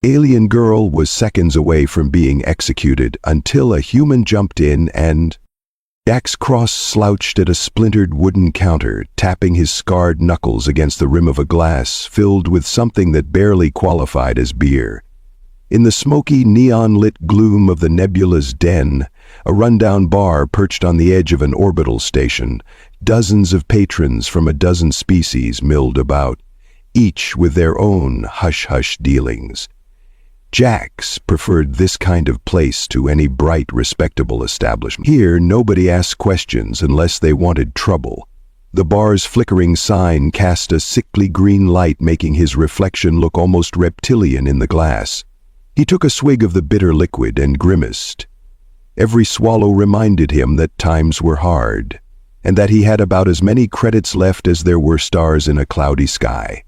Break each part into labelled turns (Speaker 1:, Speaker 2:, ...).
Speaker 1: Alien Girl was seconds away from being executed until a human jumped in and Jax Cross slouched at a splintered wooden counter, tapping his scarred knuckles against the rim of a glass filled with something that barely qualified as beer. In the smoky, neon-lit gloom of the nebula's den, a rundown bar perched on the edge of an orbital station, dozens of patrons from a dozen species milled about, each with their own hush-hush dealings. Jax preferred this kind of place to any bright, respectable establishment. Here, nobody asked questions unless they wanted trouble. The bar's flickering sign cast a sickly green light, making his reflection look almost reptilian in the glass. He took a swig of the bitter liquid and grimaced. Every swallow reminded him that times were hard, and that he had about as many credits left as there were stars in a cloudy sky.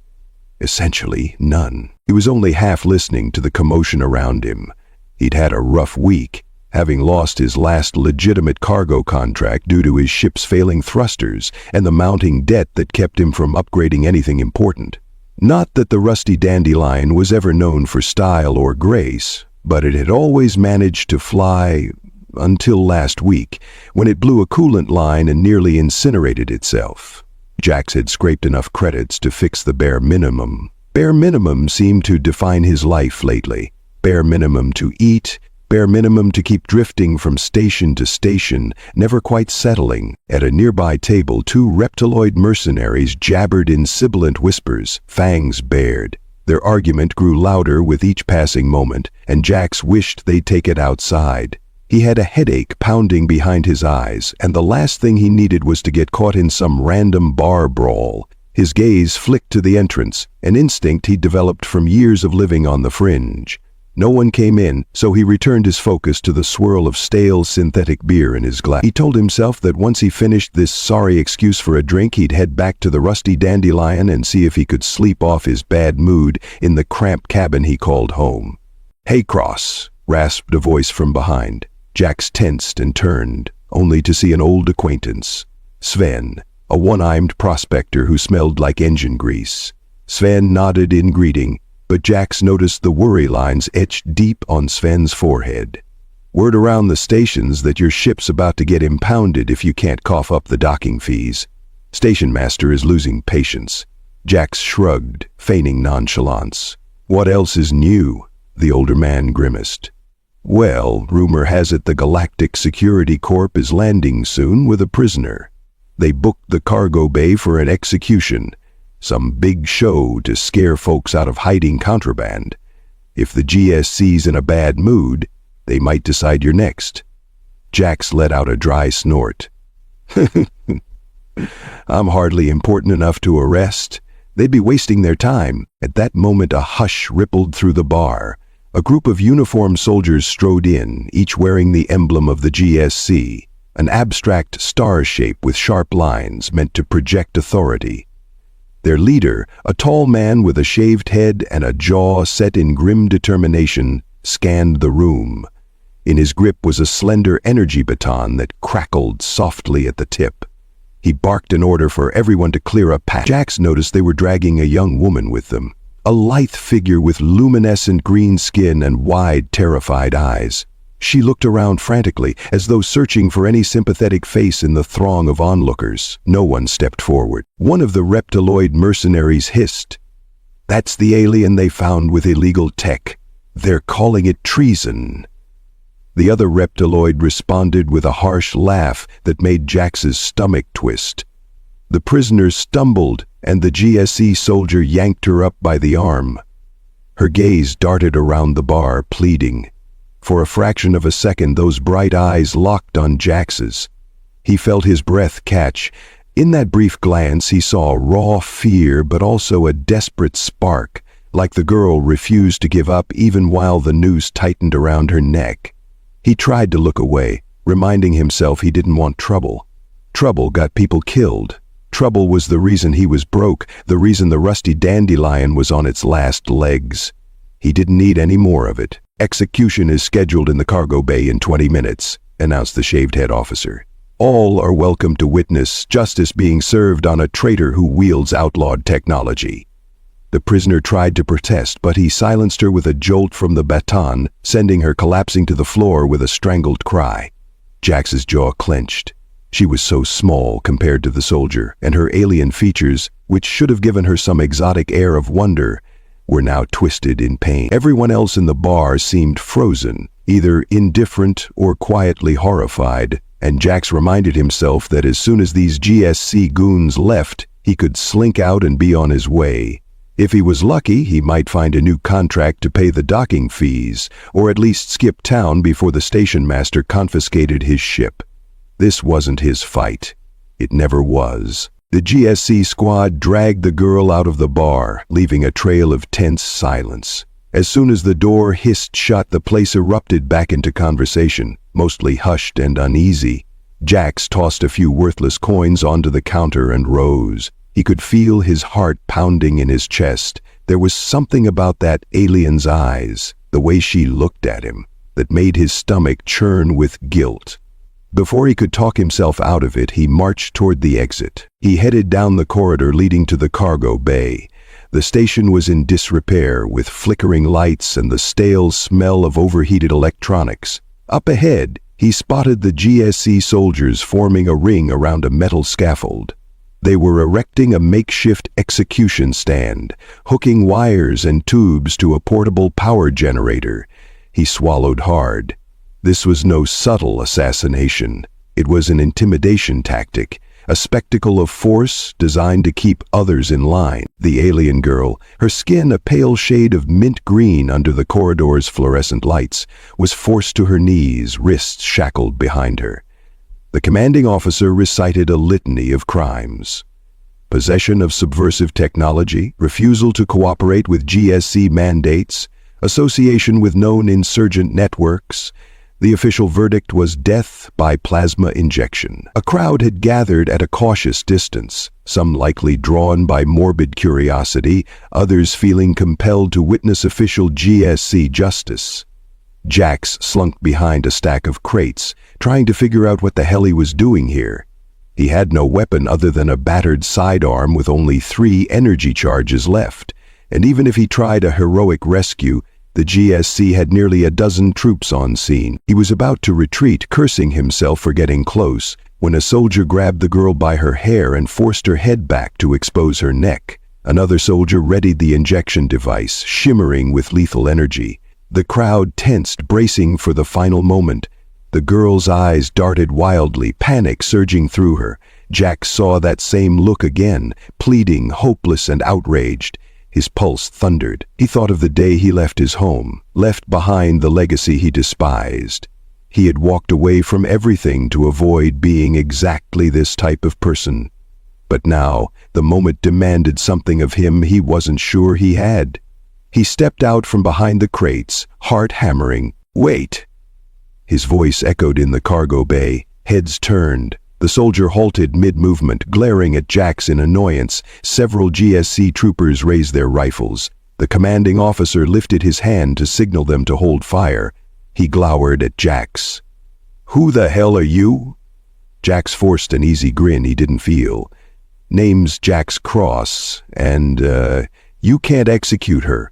Speaker 1: Essentially, none. He was only half listening to the commotion around him. He'd had a rough week, having lost his last legitimate cargo contract due to his ship's failing thrusters and the mounting debt that kept him from upgrading anything important. Not that the Rusty Dandelion was ever known for style or grace, but it had always managed to fly until last week, when it blew a coolant line and nearly incinerated itself. Jax had scraped enough credits to fix the bare minimum. Bare minimum seemed to define his life lately. Bare minimum to eat, bare minimum to keep drifting from station to station, never quite settling. At a nearby table, two reptiloid mercenaries jabbered in sibilant whispers, fangs bared. Their argument grew louder with each passing moment, and Jax wished they'd take it outside. He had a headache pounding behind his eyes, and the last thing he needed was to get caught in some random bar brawl. His gaze flicked to the entrance, an instinct he'd developed from years of living on the fringe. No one came in, so he returned his focus to the swirl of stale synthetic beer in his glass. He told himself that once he finished this sorry excuse for a drink, he'd head back to the Rusty Dandelion and see if he could sleep off his bad mood in the cramped cabin he called home. "Hey, Cross," rasped a voice from behind. Jax tensed and turned, only to see an old acquaintance, Sven, a one-eyed prospector who smelled like engine grease. Sven nodded in greeting, but Jax noticed the worry lines etched deep on Sven's forehead. "Word around the stations that your ship's about to get impounded if you can't cough up the docking fees. Station master is losing patience." Jax shrugged, feigning nonchalance. "What else is new?" the older man grimaced. "Well, rumor has it the Galactic Security Corp is landing soon with a prisoner. They booked the cargo bay for an execution, some big show to scare folks out of hiding contraband. If the GSC's in a bad mood, they might decide you're next." Jax let out a dry snort. "I'm hardly important enough to arrest. They'd be wasting their time." At that moment, a hush rippled through the bar. A group of uniformed soldiers strode in, each wearing the emblem of the GSC, an abstract star shape with sharp lines meant to project authority. Their leader, a tall man with a shaved head and a jaw set in grim determination, scanned the room. In his grip was a slender energy baton that crackled softly at the tip. He barked an order for everyone to clear a path. Jax noticed they were dragging a young woman with them, a lithe figure with luminescent green skin and wide, terrified eyes. She looked around frantically, as though searching for any sympathetic face in the throng of onlookers. No one stepped forward. One of the reptiloid mercenaries hissed, "That's the alien they found with illegal tech. They're calling it treason." The other reptiloid responded with a harsh laugh that made Jax's stomach twist. The prisoner stumbled, and the GSC soldier yanked her up by the arm. Her gaze darted around the bar, pleading. For a fraction of a second, those bright eyes locked on Jax's. He felt his breath catch. In that brief glance, he saw raw fear, but also a desperate spark, like the girl refused to give up even while the noose tightened around her neck. He tried to look away, reminding himself he didn't want trouble. Trouble got people killed. Trouble was the reason he was broke, the reason the Rusty Dandelion was on its last legs. He didn't need any more of it. "Execution is scheduled in the cargo bay in 20 minutes, announced the shaved-head officer. "All are welcome to witness justice being served on a traitor who wields outlawed technology." The prisoner tried to protest, but he silenced her with a jolt from the baton, sending her collapsing to the floor with a strangled cry. Jax's jaw clenched. She was so small compared to the soldier, and her alien features, which should have given her some exotic air of wonder, were now twisted in pain. Everyone else in the bar seemed frozen, either indifferent or quietly horrified, and Jax reminded himself that as soon as these GSC goons left, he could slink out and be on his way. If he was lucky, he might find a new contract to pay the docking fees, or at least skip town before the station master confiscated his ship. This wasn't his fight. It never was. The GSC squad dragged the girl out of the bar, leaving a trail of tense silence. As soon as the door hissed shut, the place erupted back into conversation, mostly hushed and uneasy. Jax tossed a few worthless coins onto the counter and rose. He could feel his heart pounding in his chest. There was something about that alien's eyes, the way she looked at him, that made his stomach churn with guilt. Before he could talk himself out of it, he marched toward the exit. He headed down the corridor leading to the cargo bay. The station was in disrepair, with flickering lights and the stale smell of overheated electronics. Up ahead, he spotted the GSC soldiers forming a ring around a metal scaffold. They were erecting a makeshift execution stand, hooking wires and tubes to a portable power generator. He swallowed hard. This was no subtle assassination. It was an intimidation tactic, a spectacle of force designed to keep others in line. The alien girl, her skin a pale shade of mint green under the corridor's fluorescent lights, was forced to her knees, wrists shackled behind her. The commanding officer recited a litany of crimes. Possession of subversive technology, refusal to cooperate with GSC mandates, association with known insurgent networks. The official verdict was death by plasma injection. A crowd had gathered at a cautious distance, some likely drawn by morbid curiosity, others feeling compelled to witness official GSC justice. Jax slunk behind a stack of crates, trying to figure out what the hell he was doing here. He had no weapon other than a battered sidearm with only 3 energy charges left, and even if he tried a heroic rescue, the GSC had nearly a dozen troops on scene. He was about to retreat, cursing himself for getting close, when a soldier grabbed the girl by her hair and forced her head back to expose her neck. Another soldier readied the injection device, shimmering with lethal energy. The crowd tensed, bracing for the final moment. The girl's eyes darted wildly, panic surging through her. Jax saw that same look again, pleading, hopeless and outraged. His pulse thundered. He thought of the day he left his home, left behind the legacy he despised. He had walked away from everything to avoid being exactly this type of person. But now, the moment demanded something of him he wasn't sure he had. He stepped out from behind the crates, heart hammering. "Wait!" His voice echoed in the cargo bay. Heads turned. The soldier halted mid-movement, glaring at Jax in annoyance. Several GSC troopers raised their rifles. The commanding officer lifted his hand to signal them to hold fire. He glowered at Jax. "Who the hell are you?" Jax forced an easy grin he didn't feel. "Name's Jax Cross, and, you can't execute her."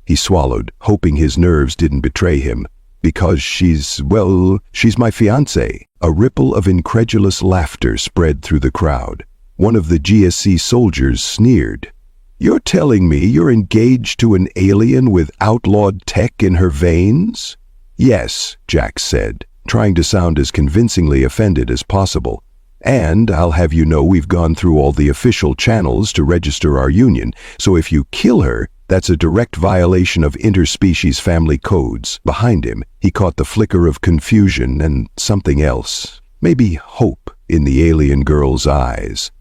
Speaker 1: He swallowed, hoping his nerves didn't betray him. "Because she's my fiancée." A ripple of incredulous laughter spread through the crowd. One of the GSC soldiers sneered. "You're telling me you're engaged to an alien with outlawed tech in her veins?" "Yes," Jax said, trying to sound as convincingly offended as possible. "And I'll have you know we've gone through all the official channels to register our union, so if you kill her, that's a direct violation of interspecies family codes." Behind him, he caught the flicker of confusion and something else, maybe hope, in the alien girl's eyes.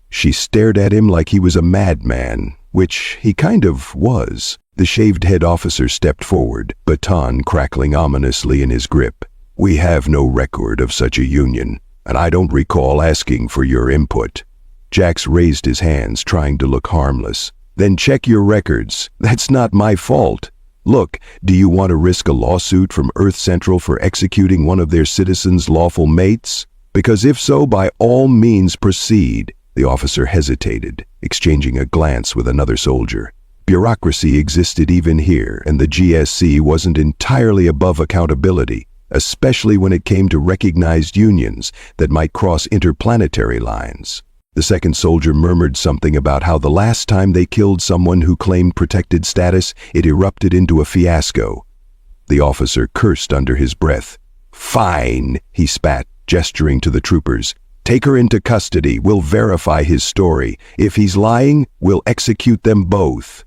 Speaker 1: She stared at him like he was a madman, which he kind of was. The shaved-head officer stepped forward, baton crackling ominously in his grip. "We have no record of such a union, and I don't recall asking for your input." Jax raised his hands, trying to look harmless. "Then check your records. That's not my fault. Look, do you want to risk a lawsuit from Earth Central for executing one of their citizens' lawful mates? Because if so, by all means proceed." The officer hesitated, exchanging a glance with another soldier. Bureaucracy existed even here, and the GSC wasn't entirely above accountability, especially when it came to recognized unions that might cross interplanetary lines. The second soldier murmured something about how the last time they killed someone who claimed protected status, it erupted into a fiasco. The officer cursed under his breath. "Fine," he spat, gesturing to the troopers. "Take her into custody. We'll verify his story. If he's lying, we'll execute them both."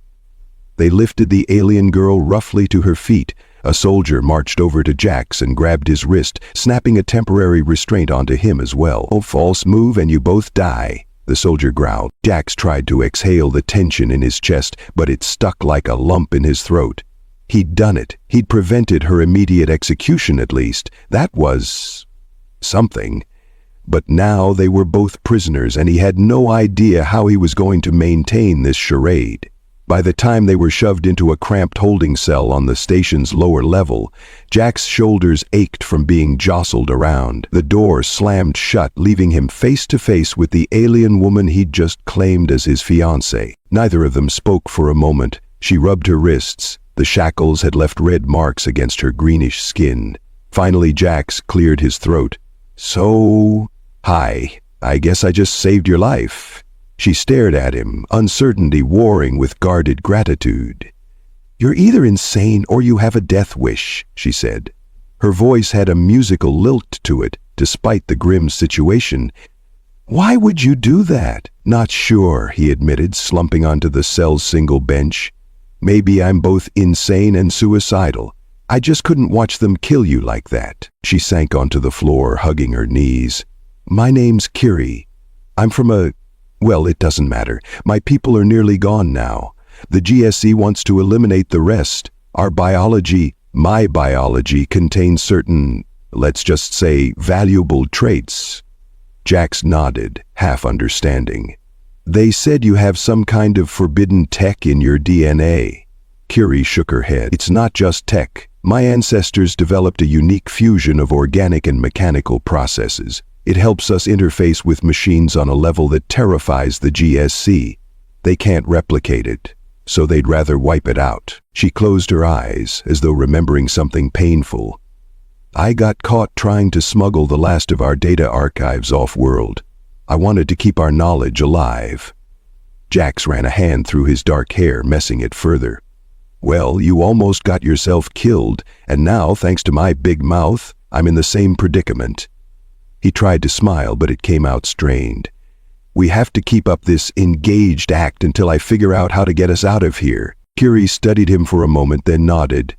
Speaker 1: They lifted the alien girl roughly to her feet. A soldier marched over to Jax and grabbed his wrist, snapping a temporary restraint onto him as well. "Oh, false move and you both die," the soldier growled. Jax tried to exhale the tension in his chest, but it stuck like a lump in his throat. He'd done it. He'd prevented her immediate execution at least. That was something. But now they were both prisoners, and he had no idea how he was going to maintain this charade. By the time they were shoved into a cramped holding cell on the station's lower level, Jack's shoulders ached from being jostled around. The door slammed shut, leaving him face to face with the alien woman he'd just claimed as his fiancée. Neither of them spoke for a moment. She rubbed her wrists. The shackles had left red marks against her greenish skin. Finally, Jax cleared his throat. "So, hi, I guess I just saved your life." She stared at him, uncertainty warring with guarded gratitude. "You're either insane or you have a death wish," she said. Her voice had a musical lilt to it, despite the grim situation. "Why would you do that?" "Not sure," he admitted, slumping onto the cell's single bench. "Maybe I'm both insane and suicidal. I just couldn't watch them kill you like that." She sank onto the floor, hugging her knees. "My name's Kiri. I'm from well, it doesn't matter. My people are nearly gone now. The GSC wants to eliminate the rest. Our biology, my biology, contains certain, let's just say, valuable traits." Jax nodded, half understanding. "They said you have some kind of forbidden tech in your DNA." Kiri shook her head. "It's not just tech. My ancestors developed a unique fusion of organic and mechanical processes. It helps us interface with machines on a level that terrifies the GSC. They can't replicate it, so they'd rather wipe it out." She closed her eyes, as though remembering something painful. "I got caught trying to smuggle the last of our data archives off-world. I wanted to keep our knowledge alive." Jax ran a hand through his dark hair, messing it further. "Well, you almost got yourself killed, and now, thanks to my big mouth, I'm in the same predicament." He tried to smile, but it came out strained. "We have to keep up this engaged act until I figure out how to get us out of here." Kiri studied him for a moment, then nodded.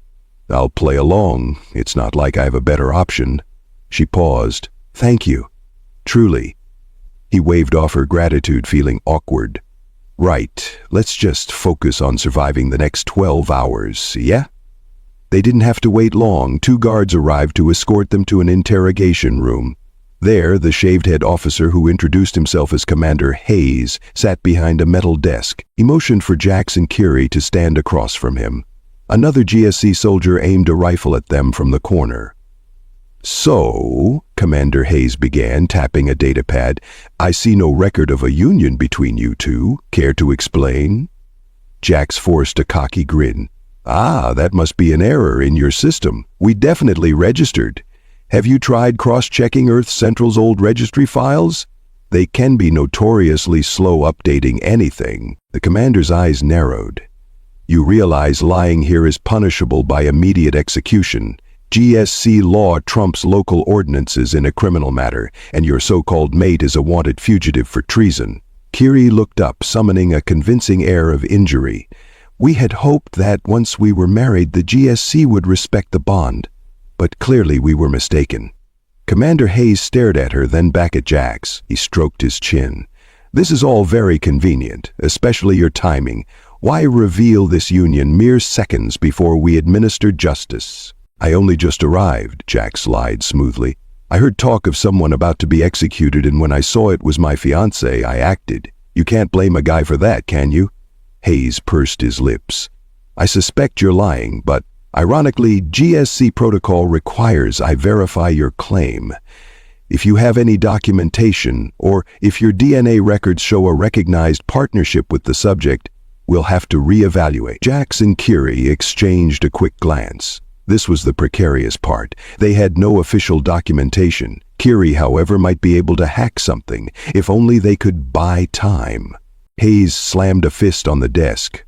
Speaker 1: "I'll play along. It's not like I have a better option." She paused. "Thank you. Truly." He waved off her gratitude, feeling awkward. "Right, let's just focus on surviving the next 12 hours, yeah?" They didn't have to wait long. 2 guards arrived to escort them to an interrogation room. There, the shaved-head officer who introduced himself as Commander Hayes sat behind a metal desk. He motioned for Jax and Kiri to stand across from him. Another GSC soldier aimed a rifle at them from the corner. "So," Commander Hayes began, tapping a datapad, "I see no record of a union between you two. Care to explain?" Jax forced a cocky grin. "Ah, that must be an error in your system. We definitely registered. Have you tried cross-checking Earth Central's old registry files? They can be notoriously slow updating anything." The commander's eyes narrowed. "You realize lying here is punishable by immediate execution. GSC law trumps local ordinances in a criminal matter, and your so-called mate is a wanted fugitive for treason." Kiri looked up, summoning a convincing air of injury. "We had hoped that once we were married, the GSC would respect the bond. But clearly we were mistaken." Commander Hayes stared at her, then back at Jax. He stroked his chin. "This is all very convenient, especially your timing. Why reveal this union mere seconds before we administer justice?" "I only just arrived," Jax lied smoothly. "I heard talk of someone about to be executed, and when I saw it was my fiancée, I acted. You can't blame a guy for that, can you?" Hayes pursed his lips. "I suspect you're lying, but ironically, GSC protocol requires I verify your claim. If you have any documentation, or if your DNA records show a recognized partnership with the subject, We'll have to reevaluate. Jax and Kiri exchanged a quick glance. This was the precarious part. They had no official documentation. Kiri, however, might be able to hack something, if only they could buy time. Hayes slammed a fist on the desk.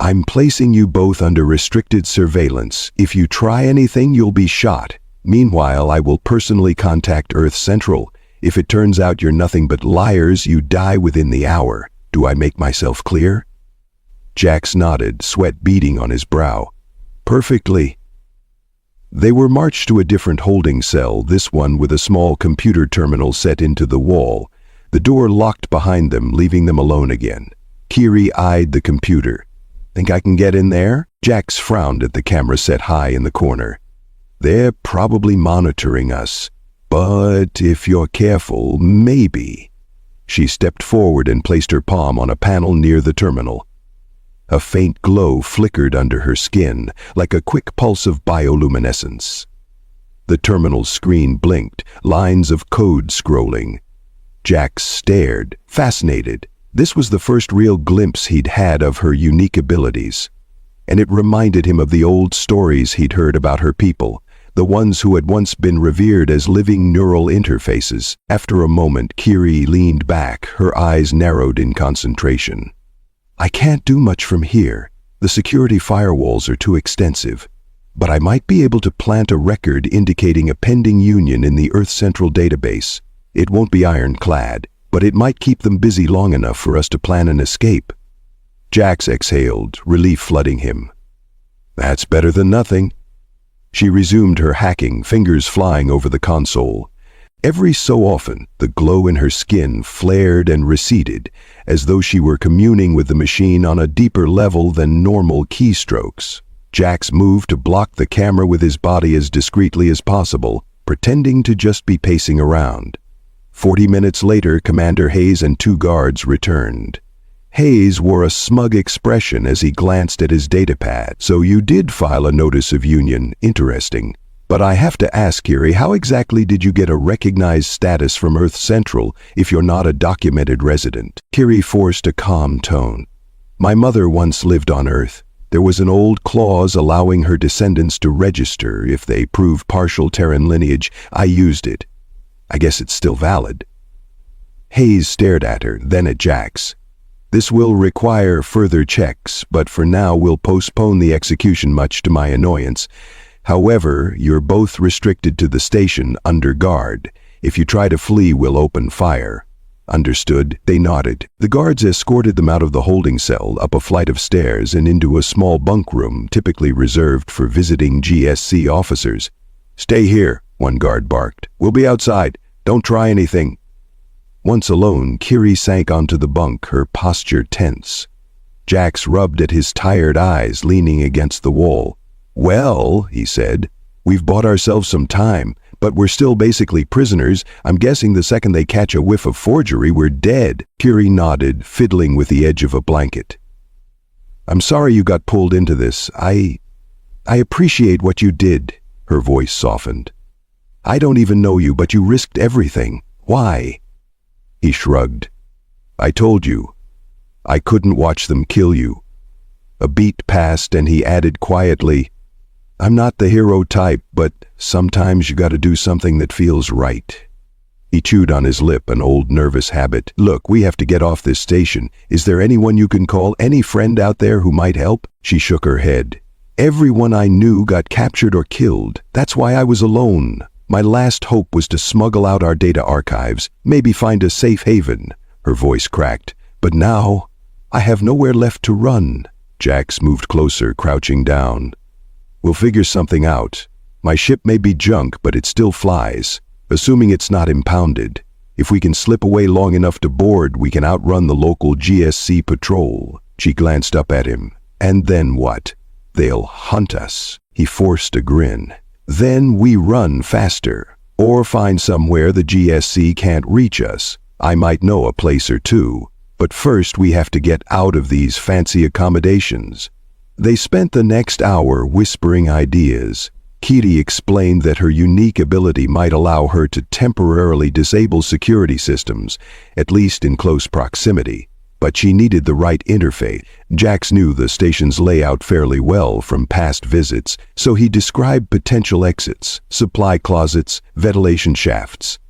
Speaker 1: I'm placing you both under restricted surveillance. If you try anything, you'll be shot. Meanwhile, I will personally contact Earth Central. If it turns out you're nothing but liars, you die within the hour. Do I make myself clear? Jax nodded, sweat beading on his brow. Perfectly. They were marched to a different holding cell, this one with a small computer terminal set into the wall. The door locked behind them, leaving them alone again. Kiri eyed the computer. Think I can get in there? Jax frowned at the camera set high in the corner. They're probably monitoring us. But if you're careful, maybe. She stepped forward and placed her palm on a panel near the terminal. A faint glow flickered under her skin, like a quick pulse of bioluminescence. The terminal screen blinked, lines of code scrolling. Jax stared, fascinated. This was the first real glimpse he'd had of her unique abilities. And it reminded him of the old stories he'd heard about her people, the ones who had once been revered as living neural interfaces. After a moment, Kiri leaned back, her eyes narrowed in concentration. I can't do much from here. The security firewalls are too extensive. But I might be able to plant a record indicating a pending union in the Earth Central database. It won't be ironclad, but it might keep them busy long enough for us to plan an escape. Jax exhaled, relief flooding him. That's better than nothing. She resumed her hacking, fingers flying over the console. Every so often, the glow in her skin flared and receded, as though she were communing with the machine on a deeper level than normal keystrokes. Jax moved to block the camera with his body as discreetly as possible, pretending to just be pacing around. 40 minutes later, Commander Hayes and 2 guards returned. Hayes wore a smug expression as he glanced at his datapad. So you did file a notice of union. Interesting. But I have to ask, Kiri, how exactly did you get a recognized status from Earth Central if you're not a documented resident? Kiri forced a calm tone. My mother once lived on Earth. There was an old clause allowing her descendants to register if they proved partial Terran lineage. I used it. I guess it's still valid. Hayes stared at her, then at Jax. This will require further checks, but for now we'll postpone the execution, much to my annoyance. However, you're both restricted to the station under guard. If you try to flee, we'll open fire. Understood? They nodded. The guards escorted them out of the holding cell, up a flight of stairs, and into a small bunk room typically reserved for visiting GSC officers. Stay here, one guard barked. We'll be outside. Don't try anything. Once alone, Kiri sank onto the bunk, her posture tense. Jax rubbed at his tired eyes, leaning against the wall. Well, he said, we've bought ourselves some time, but we're still basically prisoners. I'm guessing the second they catch a whiff of forgery, we're dead. Kiri nodded, fiddling with the edge of a blanket. I'm sorry you got pulled into this. I appreciate what you did. Her voice softened. I don't even know you, but you risked everything. Why? He shrugged. I told you. I couldn't watch them kill you. A beat passed and he added quietly, I'm not the hero type, but sometimes you gotta do something that feels right. He chewed on his lip, an old nervous habit. Look, we have to get off this station. Is there anyone you can call? Any friend out there who might help? She shook her head. Everyone I knew got captured or killed. That's why I was alone. My last hope was to smuggle out our data archives, maybe find a safe haven. Her voice cracked. But now, I have nowhere left to run. Jax moved closer, crouching down. We'll figure something out. My ship may be junk, but it still flies, assuming it's not impounded. If we can slip away long enough to board, we can outrun the local GSC patrol. She glanced up at him. And then what? They'll hunt us. He forced a grin. Then we run faster, or find somewhere the GSC can't reach us. I might know a place or two, but first we have to get out of these fancy accommodations. They spent the next hour whispering ideas. Kiri explained that her unique ability might allow her to temporarily disable security systems, at least in close proximity. but she needed the right interface. Jax knew the station's layout fairly well from past visits, so he described potential exits, supply closets, ventilation shafts.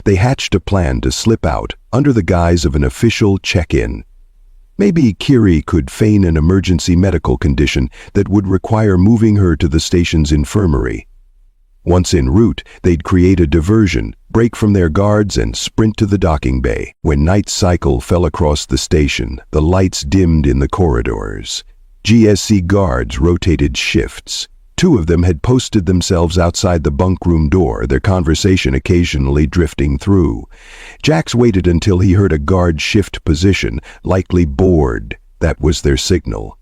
Speaker 1: They hatched a plan to slip out under the guise of an official check-in. Maybe Kiri could feign an emergency medical condition that would require moving her to the station's infirmary. Once en route, they'd create a diversion, break from their guards, and sprint to the docking bay. When night cycle fell across the station, the lights dimmed in the corridors. GSC guards rotated shifts. 2 of them had posted themselves outside the bunk room door, their conversation occasionally drifting through. Jax waited until he heard a guard shift position, likely bored. That was their signal.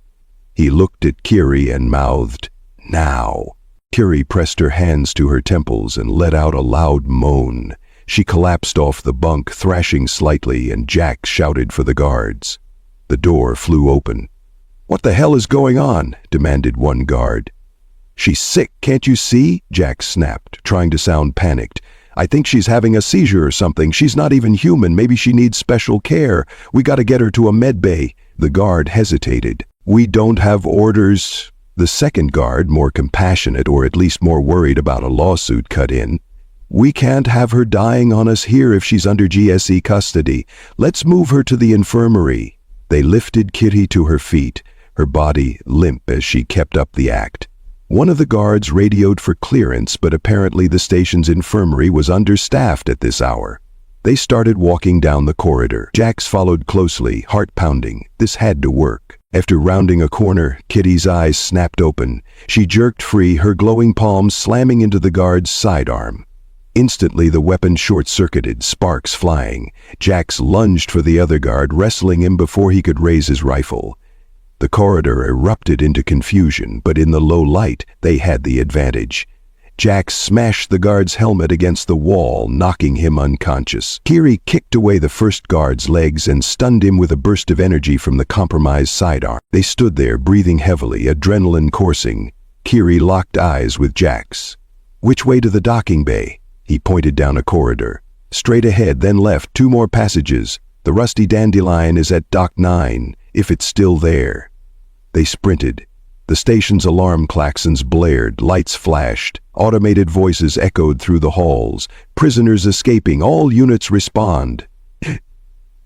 Speaker 1: He looked at Kiri and mouthed, "Now." Kiri pressed her hands to her temples and let out a loud moan. She collapsed off the bunk, thrashing slightly, and Jax shouted for the guards. The door flew open. "What the hell is going on?" demanded one guard. "She's sick, can't you see?" Jax snapped, trying to sound panicked. "I think she's having a seizure or something. She's not even human. Maybe she needs special care. We gotta get her to a med bay." The guard hesitated. "We don't have orders." The second guard, more compassionate or at least more worried about a lawsuit, cut in. "We can't have her dying on us here if she's under GSE custody. Let's move her to the infirmary." They lifted Kitty to her feet, her body limp as she kept up the act. One of the guards radioed for clearance, but apparently the station's infirmary was understaffed at this hour. They started walking down the corridor. Jax followed closely, heart pounding. This had to work. After rounding a corner, Kitty's eyes snapped open. She jerked free, her glowing palms slamming into the guard's sidearm. Instantly, the weapon short-circuited, sparks flying. Jax lunged for the other guard, wrestling him before he could raise his rifle. The corridor erupted into confusion, but in the low light, they had the advantage. Jax smashed the guard's helmet against the wall, knocking him unconscious. Kiri kicked away the first guard's legs and stunned him with a burst of energy from the compromised sidearm. They stood there, breathing heavily, adrenaline coursing. Kiri locked eyes with Jax. "Which way to the docking bay?" He pointed down a corridor. "Straight ahead, then left, 2 more passages. The rusty dandelion is at Dock 9, if it's still there." They sprinted. The station's alarm klaxons blared, lights flashed, automated voices echoed through the halls. "Prisoners escaping, all units respond."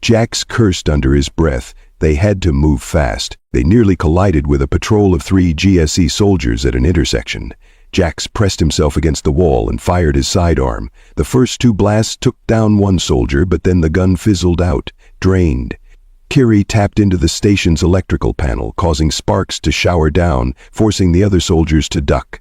Speaker 1: Jax cursed under his breath. They had to move fast. They nearly collided with a patrol of 3 GSE soldiers at an intersection. Jax pressed himself against the wall and fired his sidearm. The first 2 blasts took down one soldier, but then the gun fizzled out, drained. Kiri tapped into the station's electrical panel, causing sparks to shower down, forcing the other soldiers to duck.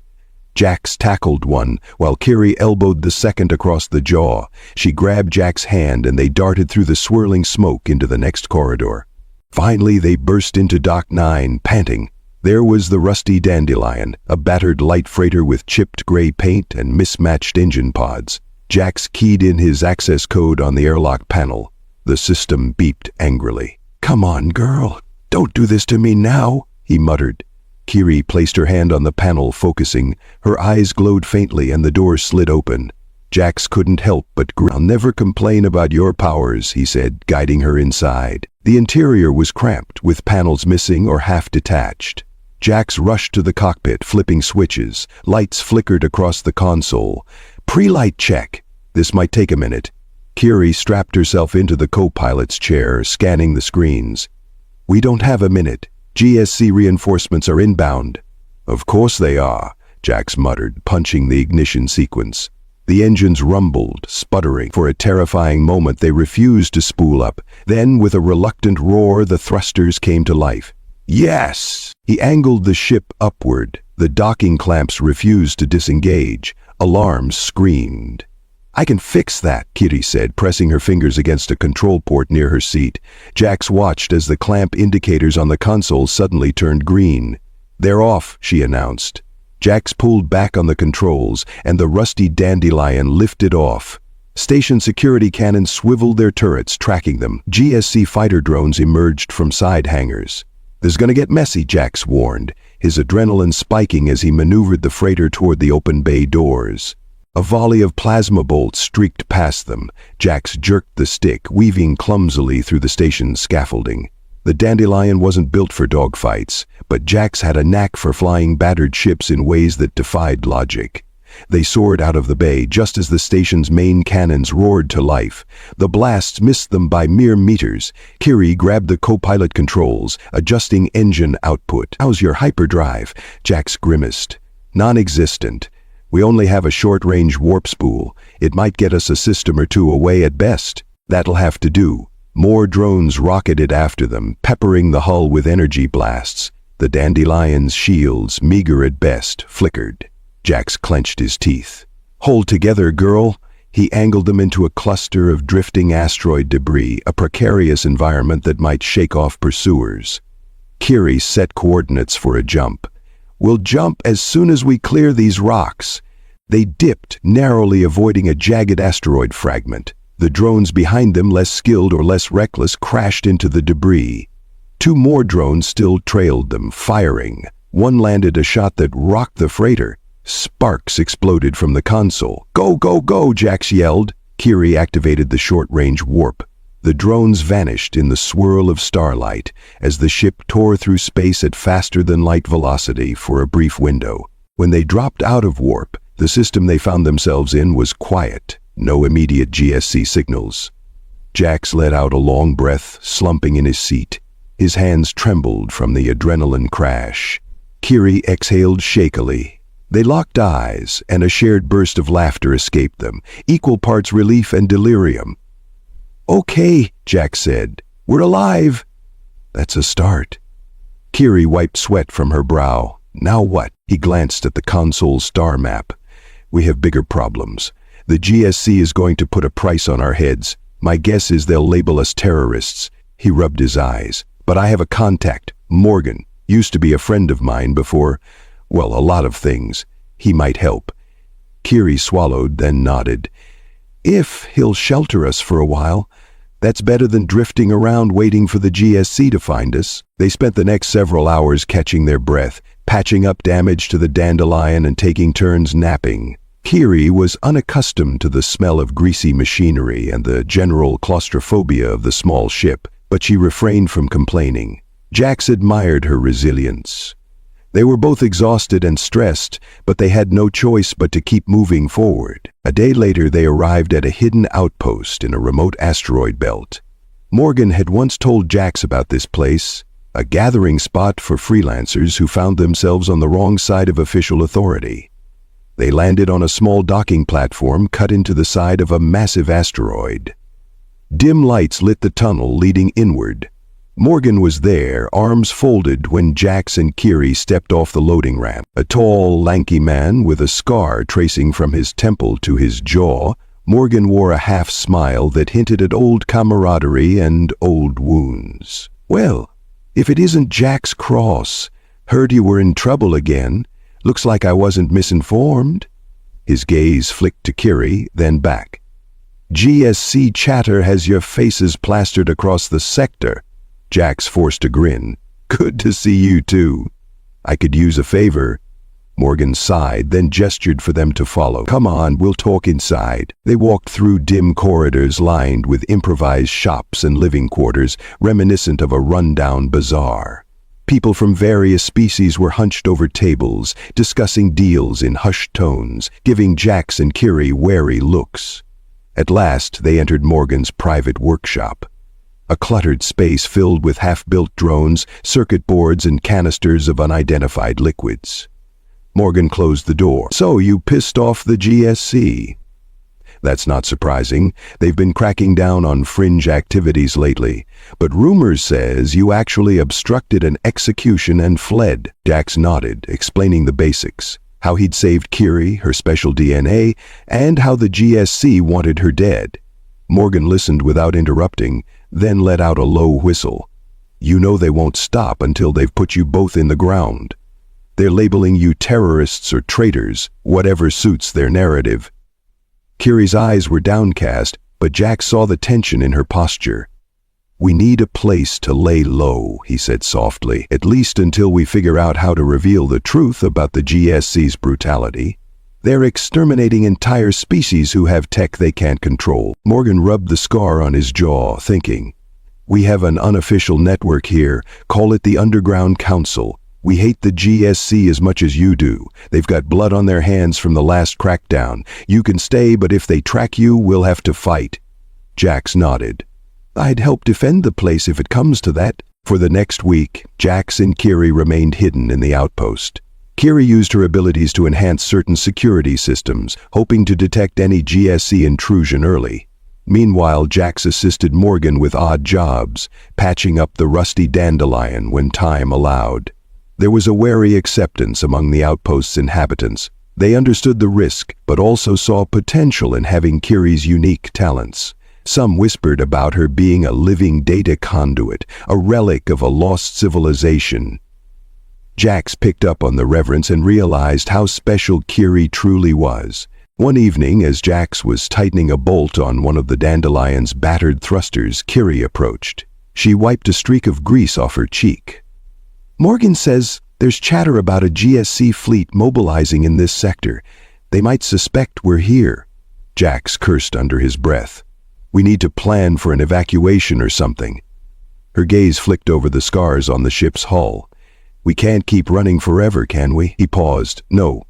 Speaker 1: Jax tackled one, while Kiri elbowed the second across the jaw. She grabbed Jack's hand and they darted through the swirling smoke into the next corridor. Finally, they burst into Dock 9, panting. There was the rusty dandelion, a battered light freighter with chipped gray paint and mismatched engine pods. Jax keyed in his access code on the airlock panel. The system beeped angrily. "Come on, girl. Don't do this to me now," he muttered. Kiri placed her hand on the panel, focusing. Her eyes glowed faintly and the door slid open. Jax couldn't help but grin. "I'll never complain about your powers," he said, guiding her inside. The interior was cramped, with panels missing or half detached. Jax rushed to the cockpit, flipping switches. Lights flickered across the console. "Pre-light check." "This might take a minute." Kiri strapped herself into the co-pilot's chair, scanning the screens. "We don't have a minute. GSC reinforcements are inbound." "Of course they are," Jax muttered, punching the ignition sequence. The engines rumbled, sputtering. For a terrifying moment they refused to spool up. Then, with a reluctant roar, the thrusters came to life. "Yes!" He angled the ship upward. The docking clamps refused to disengage. Alarms screamed. "I can fix that," Kitty said, pressing her fingers against a control port near her seat. Jax watched as the clamp indicators on the console suddenly turned green. "They're off," she announced. Jax pulled back on the controls, and the rusty dandelion lifted off. Station security cannons swiveled their turrets, tracking them. GSC fighter drones emerged from side hangars. "This is gonna get messy," Jax warned, his adrenaline spiking as he maneuvered the freighter toward the open bay doors. A volley of plasma bolts streaked past them. Jax jerked the stick, weaving clumsily through the station's scaffolding. The Dandelion wasn't built for dogfights, but Jax had a knack for flying battered ships in ways that defied logic. They soared out of the bay just as the station's main cannons roared to life. The blasts missed them by mere meters. Kiri grabbed the co-pilot controls, adjusting engine output. "How's your hyperdrive?" Jax grimaced. "Non-existent. We only have a short-range warp spool. It might get us a system or two away at best." "That'll have to do." More drones rocketed after them, peppering the hull with energy blasts. The Dandelion's shields, meager at best, flickered. Jax clenched his teeth. "Hold together, girl." He angled them into a cluster of drifting asteroid debris, a precarious environment that might shake off pursuers. Kiri set coordinates for a jump. "We'll jump as soon as we clear these rocks." They dipped, narrowly avoiding a jagged asteroid fragment. The drones behind them, less skilled or less reckless, crashed into the debris. Two more drones still trailed them, firing. One landed a shot that rocked the freighter. Sparks exploded from the console. "Go, go, go!" Jax yelled. Kiri activated the short-range warp. The drones vanished in the swirl of starlight as the ship tore through space at faster-than-light velocity for a brief window. When they dropped out of warp, the system they found themselves in was quiet. No immediate GSC signals. Jax let out a long breath, slumping in his seat. His hands trembled from the adrenaline crash. Kiri exhaled shakily. They locked eyes, and a shared burst of laughter escaped them, equal parts relief and delirium. "Okay," Jax said. "We're alive." "That's a start." Kiri wiped sweat from her brow. "Now what?" He glanced at the console star map. "We have bigger problems. The GSC is going to put a price on our heads. My guess is they'll label us terrorists." He rubbed his eyes. "But I have a contact, Morgan. Used to be a friend of mine before, well, a lot of things. He might help." Kiri swallowed, then nodded. "If he'll shelter us for a while, that's better than drifting around waiting for the GSC to find us." They spent the next several hours catching their breath, patching up damage to the Dandelion and taking turns napping. Kiri was unaccustomed to the smell of greasy machinery and the general claustrophobia of the small ship, but she refrained from complaining. Jax admired her resilience. They were both exhausted and stressed, but they had no choice but to keep moving forward. A day later, they arrived at a hidden outpost in a remote asteroid belt. Morgan had once told Jax about this place, a gathering spot for freelancers who found themselves on the wrong side of official authority. They landed on a small docking platform cut into the side of a massive asteroid. Dim lights lit the tunnel leading inward. Morgan was there, arms folded, when Jax and Kiri stepped off the loading ramp. A tall, lanky man with a scar tracing from his temple to his jaw, Morgan wore a half-smile that hinted at old camaraderie and old wounds. "Well, if it isn't Jax Cross. Heard you were in trouble again. Looks like I wasn't misinformed." His gaze flicked to Kiri, then back. "GSC chatter has your faces plastered across the sector." Jax forced a grin. "Good to see you too. I could use a favor." Morgan sighed, then gestured for them to follow. "Come on, we'll talk inside." They walked through dim corridors lined with improvised shops and living quarters, reminiscent of a rundown bazaar. People from various species were hunched over tables, discussing deals in hushed tones, giving Jax and Kiri wary looks. At last, they entered Morgan's private workshop. A cluttered space filled with half-built drones, circuit boards, and canisters of unidentified liquids. Morgan closed the door. "So you pissed off the GSC?" "That's not surprising. They've been cracking down on fringe activities lately. But rumors says you actually obstructed an execution and fled." Jax nodded, explaining the basics. How he'd saved Kiri, her special DNA, and how the GSC wanted her dead. Morgan listened without interrupting, then let out a low whistle. "You know they won't stop until they've put you both in the ground. They're labeling you terrorists or traitors, whatever suits their narrative." Kiri's eyes were downcast, but Jax saw the tension in her posture. "We need a place to lay low," he said softly, "at least until we figure out how to reveal the truth about the GSC's brutality. They're exterminating entire species who have tech they can't control." Morgan rubbed the scar on his jaw, thinking, We have an unofficial network here. Call it the Underground Council. We hate the GSC as much as you do. They've got blood on their hands from the last crackdown. You can stay, but if they track you, we'll have to fight." Jax nodded. "I'd help defend the place if it comes to that." For the next week, Jax and Kiri remained hidden in the outpost. Kiri used her abilities to enhance certain security systems, hoping to detect any GSC intrusion early. Meanwhile, Jax assisted Morgan with odd jobs, patching up the rusty dandelion when time allowed. There was a wary acceptance among the outpost's inhabitants. They understood the risk, but also saw potential in having Kiri's unique talents. Some whispered about her being a living data conduit, a relic of a lost civilization. Jax picked up on the reverence and realized how special Kiri truly was. One evening, as Jax was tightening a bolt on one of the dandelion's battered thrusters, Kiri approached. She wiped a streak of grease off her cheek. "Morgan says there's chatter about a GSC fleet mobilizing in this sector. They might suspect we're here." Jax cursed under his breath. "We need to plan for an evacuation or something." Her gaze flicked over the scars on the ship's hull. "We can't keep running forever, can we?" He paused. "No,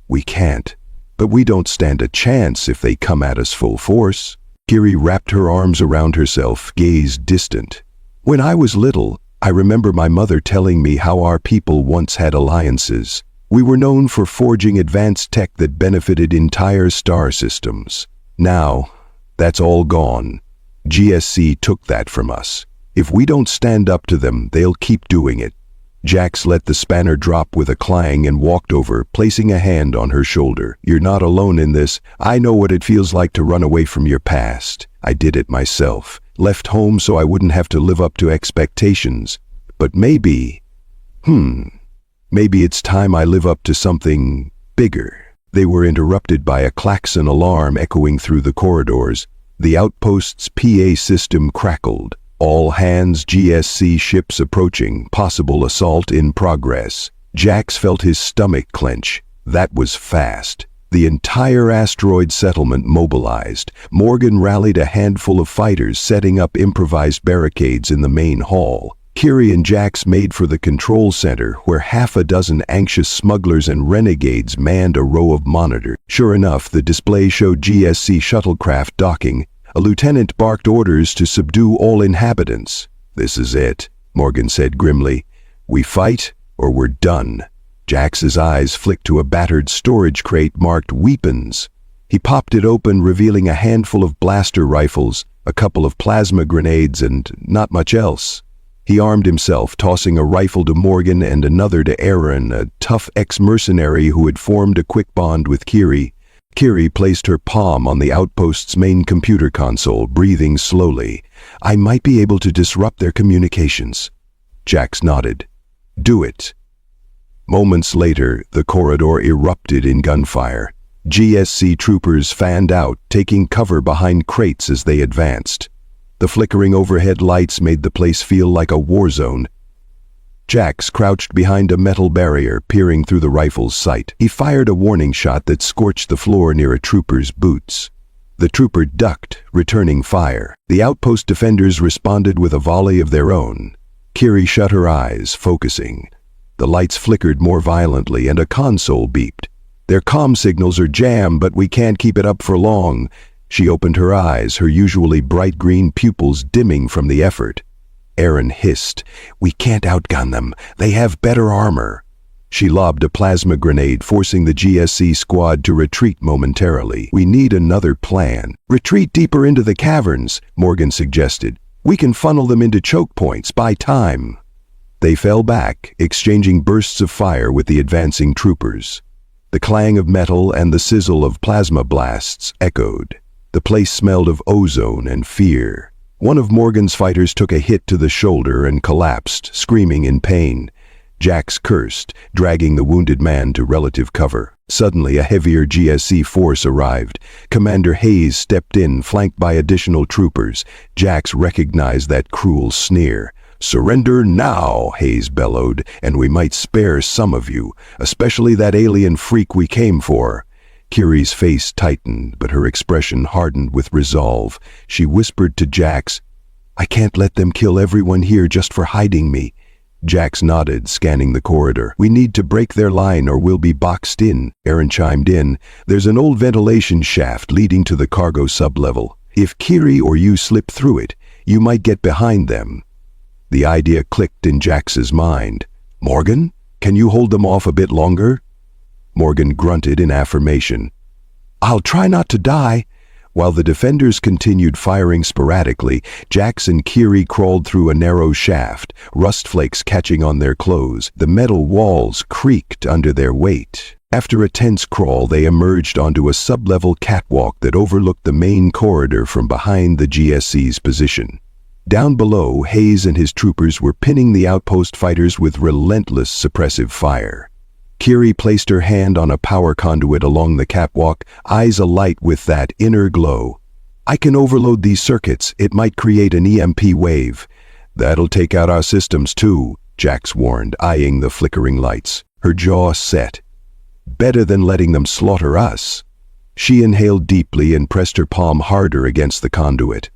Speaker 1: we can't. But we don't stand a chance if they come at us full force." Kiri wrapped her arms around herself, gaze distant. "When I was little, I remember my mother telling me how our people once had alliances. We were known for forging advanced tech that benefited entire star systems. Now, that's all gone. GSC took that from us. If we don't stand up to them, they'll keep doing it." Jax let the spanner drop with a clang and walked over, placing a hand on her shoulder. "You're not alone in this. I know what it feels like to run away from your past. I did it myself. Left home so I wouldn't have to live up to expectations. But maybe it's time I live up to something bigger." They were interrupted by a klaxon alarm echoing through the corridors. The outpost's PA system crackled. "All hands, GSC ships approaching, possible assault in progress." Jax felt his stomach clench. That was fast. The entire asteroid settlement mobilized. Morgan rallied a handful of fighters, setting up improvised barricades in the main hall. Kiri and Jax made for the control center, where half a dozen anxious smugglers and renegades manned a row of monitors. Sure enough, the display showed GSC shuttlecraft docking. A lieutenant barked orders to subdue all inhabitants. "This is it," Morgan said grimly. "We fight, or we're done." Jax's eyes flicked to a battered storage crate marked "Weapons." He popped it open, revealing a handful of blaster rifles, a couple of plasma grenades, and not much else. He armed himself, tossing a rifle to Morgan and another to Aaron, a tough ex-mercenary who had formed a quick bond with Kiri. Kiri placed her palm on the outpost's main computer console, breathing slowly. "I might be able to disrupt their communications." Jax nodded. "Do it." Moments later, the corridor erupted in gunfire. GSC troopers fanned out, taking cover behind crates as they advanced. The flickering overhead lights made the place feel like a war zone. Jax crouched behind a metal barrier, peering through the rifle's sight. He fired a warning shot that scorched the floor near a trooper's boots. The trooper ducked, returning fire. The outpost defenders responded with a volley of their own. Kiri shut her eyes, focusing. The lights flickered more violently and a console beeped. "Their comm signals are jammed, but we can't keep it up for long." She opened her eyes, her usually bright green pupils dimming from the effort. Aaron hissed, "We can't outgun them. They have better armor." She lobbed a plasma grenade, forcing the GSC squad to retreat momentarily. "We need another plan." "Retreat deeper into the caverns," Morgan suggested. "We can funnel them into choke points, buy time." They fell back, exchanging bursts of fire with the advancing troopers. The clang of metal and the sizzle of plasma blasts echoed. The place smelled of ozone and fear. One of Morgan's fighters took a hit to the shoulder and collapsed, screaming in pain. Jax cursed, dragging the wounded man to relative cover. Suddenly, a heavier GSC force arrived. Commander Hayes stepped in, flanked by additional troopers. Jax recognized that cruel sneer. "Surrender now," Hayes bellowed, "and we might spare some of you, especially that alien freak we came for." Kiri's face tightened, but her expression hardened with resolve. She whispered to Jax, I can't let them kill everyone here just for hiding me. Jax nodded, scanning the corridor. We need to break their line or we'll be boxed in, Aaron chimed in. There's an old ventilation shaft leading to the cargo sublevel. If Kiri or you slip through it, you might get behind them. The idea clicked in Jax's mind. Morgan, can you hold them off a bit longer? Morgan grunted in affirmation. I'll try not to die. While the defenders continued firing sporadically, Jax and Kiri crawled through a narrow shaft, rust flakes catching on their clothes. The metal walls creaked under their weight. After a tense crawl, they emerged onto a sublevel catwalk that overlooked the main corridor from behind the GSC's position. Down below, Hayes and his troopers were pinning the outpost fighters with relentless suppressive fire. Kiri placed her hand on a power conduit along the catwalk, eyes alight with that inner glow. I can overload these circuits. It might create an EMP wave. That'll take out our systems too, Jax warned, eyeing the flickering lights. Her jaw set. Better than letting them slaughter us. She inhaled deeply and pressed her palm harder against the conduit.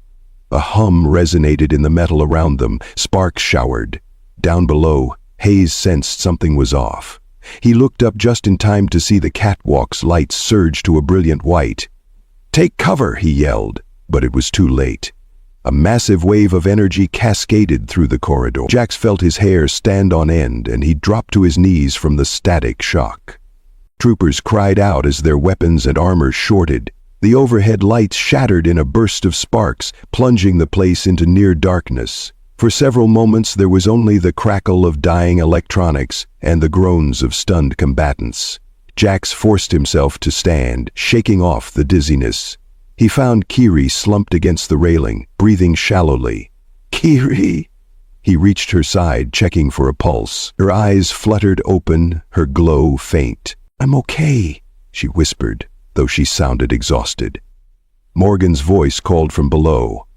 Speaker 1: A hum resonated in the metal around them. Sparks showered. Down below, Hayes sensed something was off. He looked up just in time to see the catwalk's lights surge to a brilliant white. Take cover, he yelled, but it was too late. A massive wave of energy cascaded through the corridor. Jax felt his hair stand on end and he dropped to his knees from the static shock. Troopers cried out as their weapons and armor shorted. The overhead lights shattered in a burst of sparks, plunging the place into near darkness. For several moments there was only the crackle of dying electronics and the groans of stunned combatants. Jax forced himself to stand, shaking off the dizziness. He found Kiri slumped against the railing, breathing shallowly. Kiri! He reached her side, checking for a pulse. Her eyes fluttered open, her glow faint. I'm okay, she whispered, though she sounded exhausted. Morgan's voice called from below.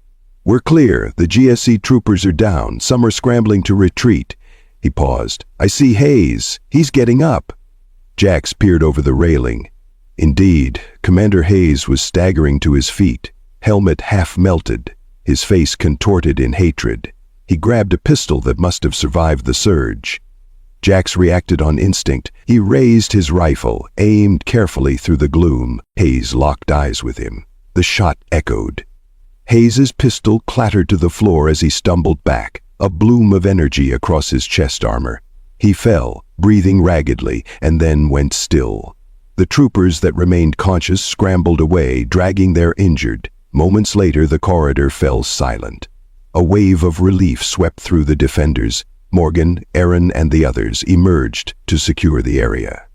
Speaker 1: We're clear. The GSC troopers are down. Some are scrambling to retreat. He paused. I see Hayes. He's getting up. Jax peered over the railing. Indeed, Commander Hayes was staggering to his feet, helmet half melted, his face contorted in hatred. He grabbed a pistol that must have survived the surge. Jax reacted on instinct. He raised his rifle, aimed carefully through the gloom. Hayes locked eyes with him. The shot echoed. Hayes's pistol clattered to the floor as he stumbled back, a bloom of energy across his chest armor. He fell, breathing raggedly, and then went still. The troopers that remained conscious scrambled away, dragging their injured. Moments later, the corridor fell silent. A wave of relief swept through the defenders. Morgan, Aaron, and the others emerged to secure the area.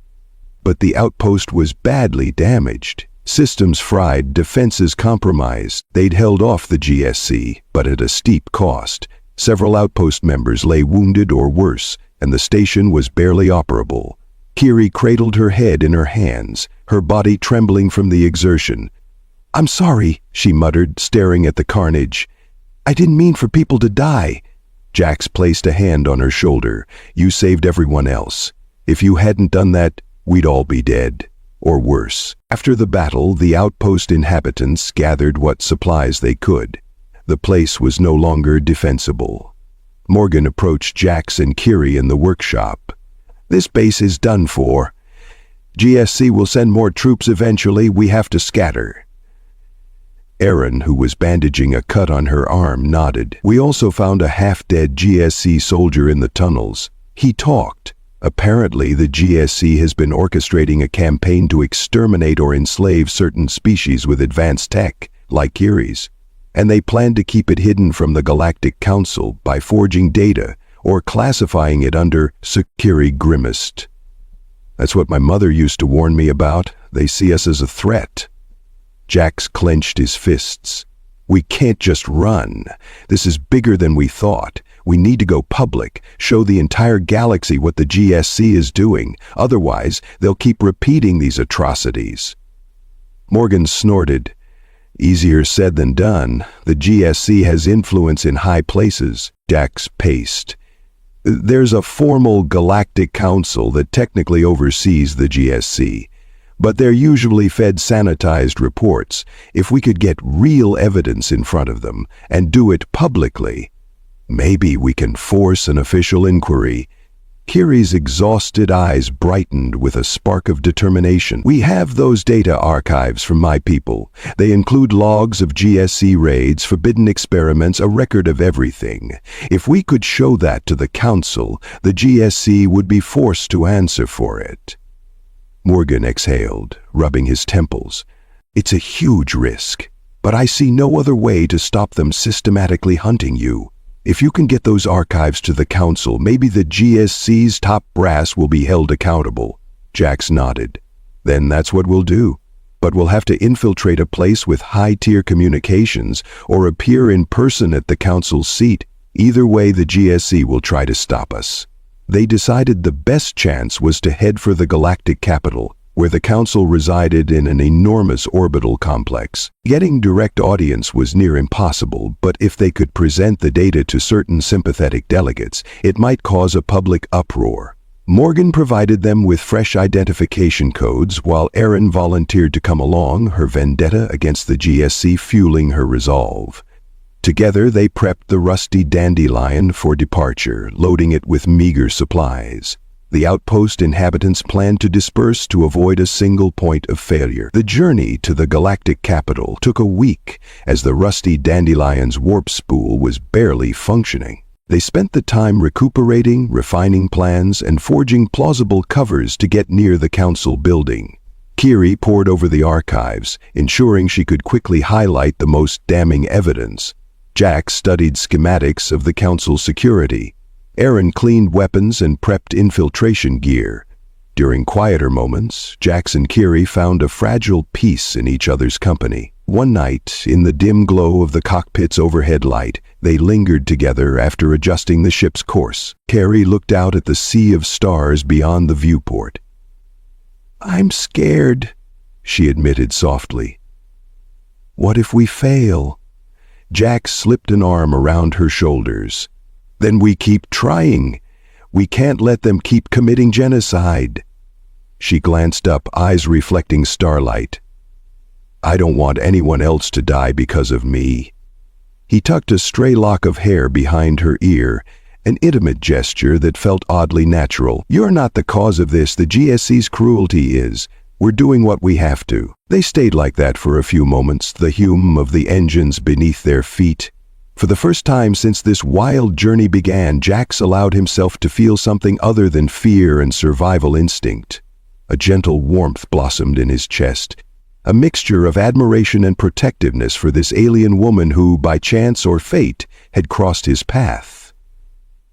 Speaker 1: But the outpost was badly damaged. Systems fried, defenses compromised. They'd held off the GSC, but at a steep cost. Several outpost members lay wounded or worse, and the station was barely operable. Kiri cradled her head in her hands, her body trembling from the exertion. I'm sorry, she muttered, staring at the carnage. I didn't mean for people to die. Jax placed a hand on her shoulder. You saved everyone else. If you hadn't done that, we'd all be dead. Or worse. After the battle, the outpost inhabitants gathered what supplies they could. The place was no longer defensible. Morgan approached Jax and Kiri in the workshop. This base is done for. GSC will send more troops eventually. We have to scatter. Aaron, who was bandaging a cut on her arm, nodded. We also found a half-dead GSC soldier in the tunnels. He talked. Apparently, the GSC has been orchestrating a campaign to exterminate or enslave certain species with advanced tech, like Kiri's, and they plan to keep it hidden from the Galactic Council by forging data or classifying it under Kiri grimaced. That's what my mother used to warn me about. They see us as a threat. Jax clenched his fists. We can't just run. This is bigger than we thought. We need to go public, show the entire galaxy what the GSC is doing. Otherwise, they'll keep repeating these atrocities. Morgan snorted. Easier said than done. The GSC has influence in high places. Jax paced. There's a formal galactic council that technically oversees the GSC, But they're usually fed sanitized reports. If we could get real evidence in front of them and do it publicly, maybe we can force an official inquiry. Kiri's exhausted eyes brightened with a spark of determination. We have those data archives from my people. They include logs of GSC raids, forbidden experiments, a record of everything. If we could show that to the Council, the GSC would be forced to answer for it. Morgan exhaled, rubbing his temples. It's a huge risk, but I see no other way to stop them systematically hunting you. If you can get those archives to the Council, maybe the GSC's top brass will be held accountable. Jax nodded. Then that's what we'll do. But we'll have to infiltrate a place with high-tier communications or appear in person at the Council's seat. Either way, the GSC will try to stop us. They decided the best chance was to head for the galactic capital, where the Council resided in an enormous orbital complex. Getting direct audience was near impossible, but if they could present the data to certain sympathetic delegates, it might cause a public uproar. Morgan provided them with fresh identification codes, while Erin volunteered to come along, her vendetta against the GSC fueling her resolve. Together they prepped the rusty Dandelion for departure, loading it with meager supplies. The outpost inhabitants planned to disperse to avoid a single point of failure. The journey to the galactic capital took a week, as the rusty Dandelion's warp spool was barely functioning. They spent the time recuperating, refining plans, and forging plausible covers to get near the Council building. Kiri pored over the archives, ensuring she could quickly highlight the most damning evidence. Jax studied schematics of the Council's security. Erin cleaned weapons and prepped infiltration gear. During quieter moments, Jax and Kiri found a fragile peace in each other's company. One night, in the dim glow of the cockpit's overhead light, they lingered together after adjusting the ship's course. Kiri looked out at the sea of stars beyond the viewport. "I'm scared," she admitted softly. "What if we fail?" Jax slipped an arm around her shoulders. "Then we keep trying. We can't let them keep committing genocide." She glanced up, eyes reflecting starlight. "I don't want anyone else to die because of me." He tucked a stray lock of hair behind her ear, an intimate gesture that felt oddly natural. "You're not the cause of this, the GSC's cruelty is. We're doing what we have to." They stayed like that for a few moments, the hum of the engines beneath their feet. For the first time since this wild journey began, Jax allowed himself to feel something other than fear and survival instinct. A gentle warmth blossomed in his chest, a mixture of admiration and protectiveness for this alien woman who, by chance or fate, had crossed his path.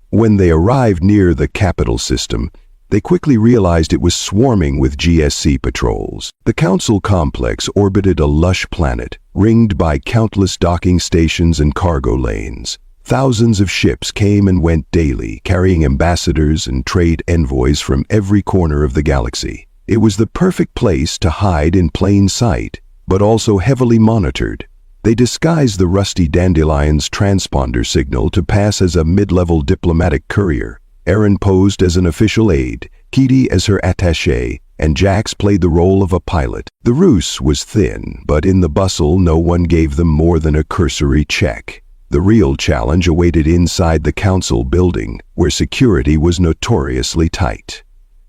Speaker 1: When they arrived near the capital system, they quickly realized it was swarming with GSC patrols. The Council complex orbited a lush planet, ringed by countless docking stations and cargo lanes. Thousands of ships came and went daily, carrying ambassadors and trade envoys from every corner of the galaxy. It was the perfect place to hide in plain sight, but also heavily monitored. They disguised the rusty Dandelion's transponder signal to pass as a mid-level diplomatic courier. Erin posed as an official aide, Kiri as her attaché, and Jax played the role of a pilot. The ruse was thin, but in the bustle no one gave them more than a cursory check. The real challenge awaited inside the Council building, where security was notoriously tight.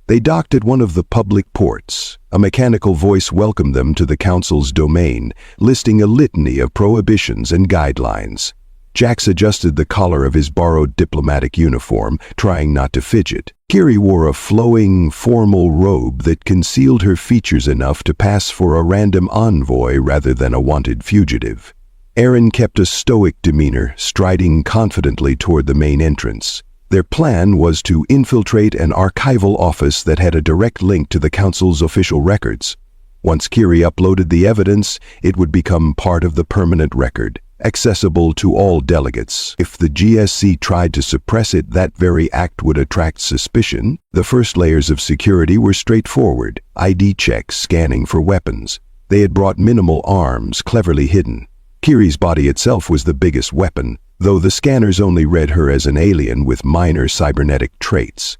Speaker 1: They docked at one of the public ports. A mechanical voice welcomed them to the Council's domain, listing a litany of prohibitions and guidelines. Jax adjusted the collar of his borrowed diplomatic uniform, trying not to fidget. Kiri wore a flowing, formal robe that concealed her features enough to pass for a random envoy rather than a wanted fugitive. Erin kept a stoic demeanor, striding confidently toward the main entrance. Their plan was to infiltrate an archival office that had a direct link to the Council's official records. Once Kiri uploaded the evidence, it would become part of the permanent record, accessible to all delegates. If the GSC tried to suppress it, that very act would attract suspicion. The first layers of security were straightforward, ID checks scanning for weapons. They had brought minimal arms, cleverly hidden. Kiri's body itself was the biggest weapon, though the scanners only read her as an alien with minor cybernetic traits.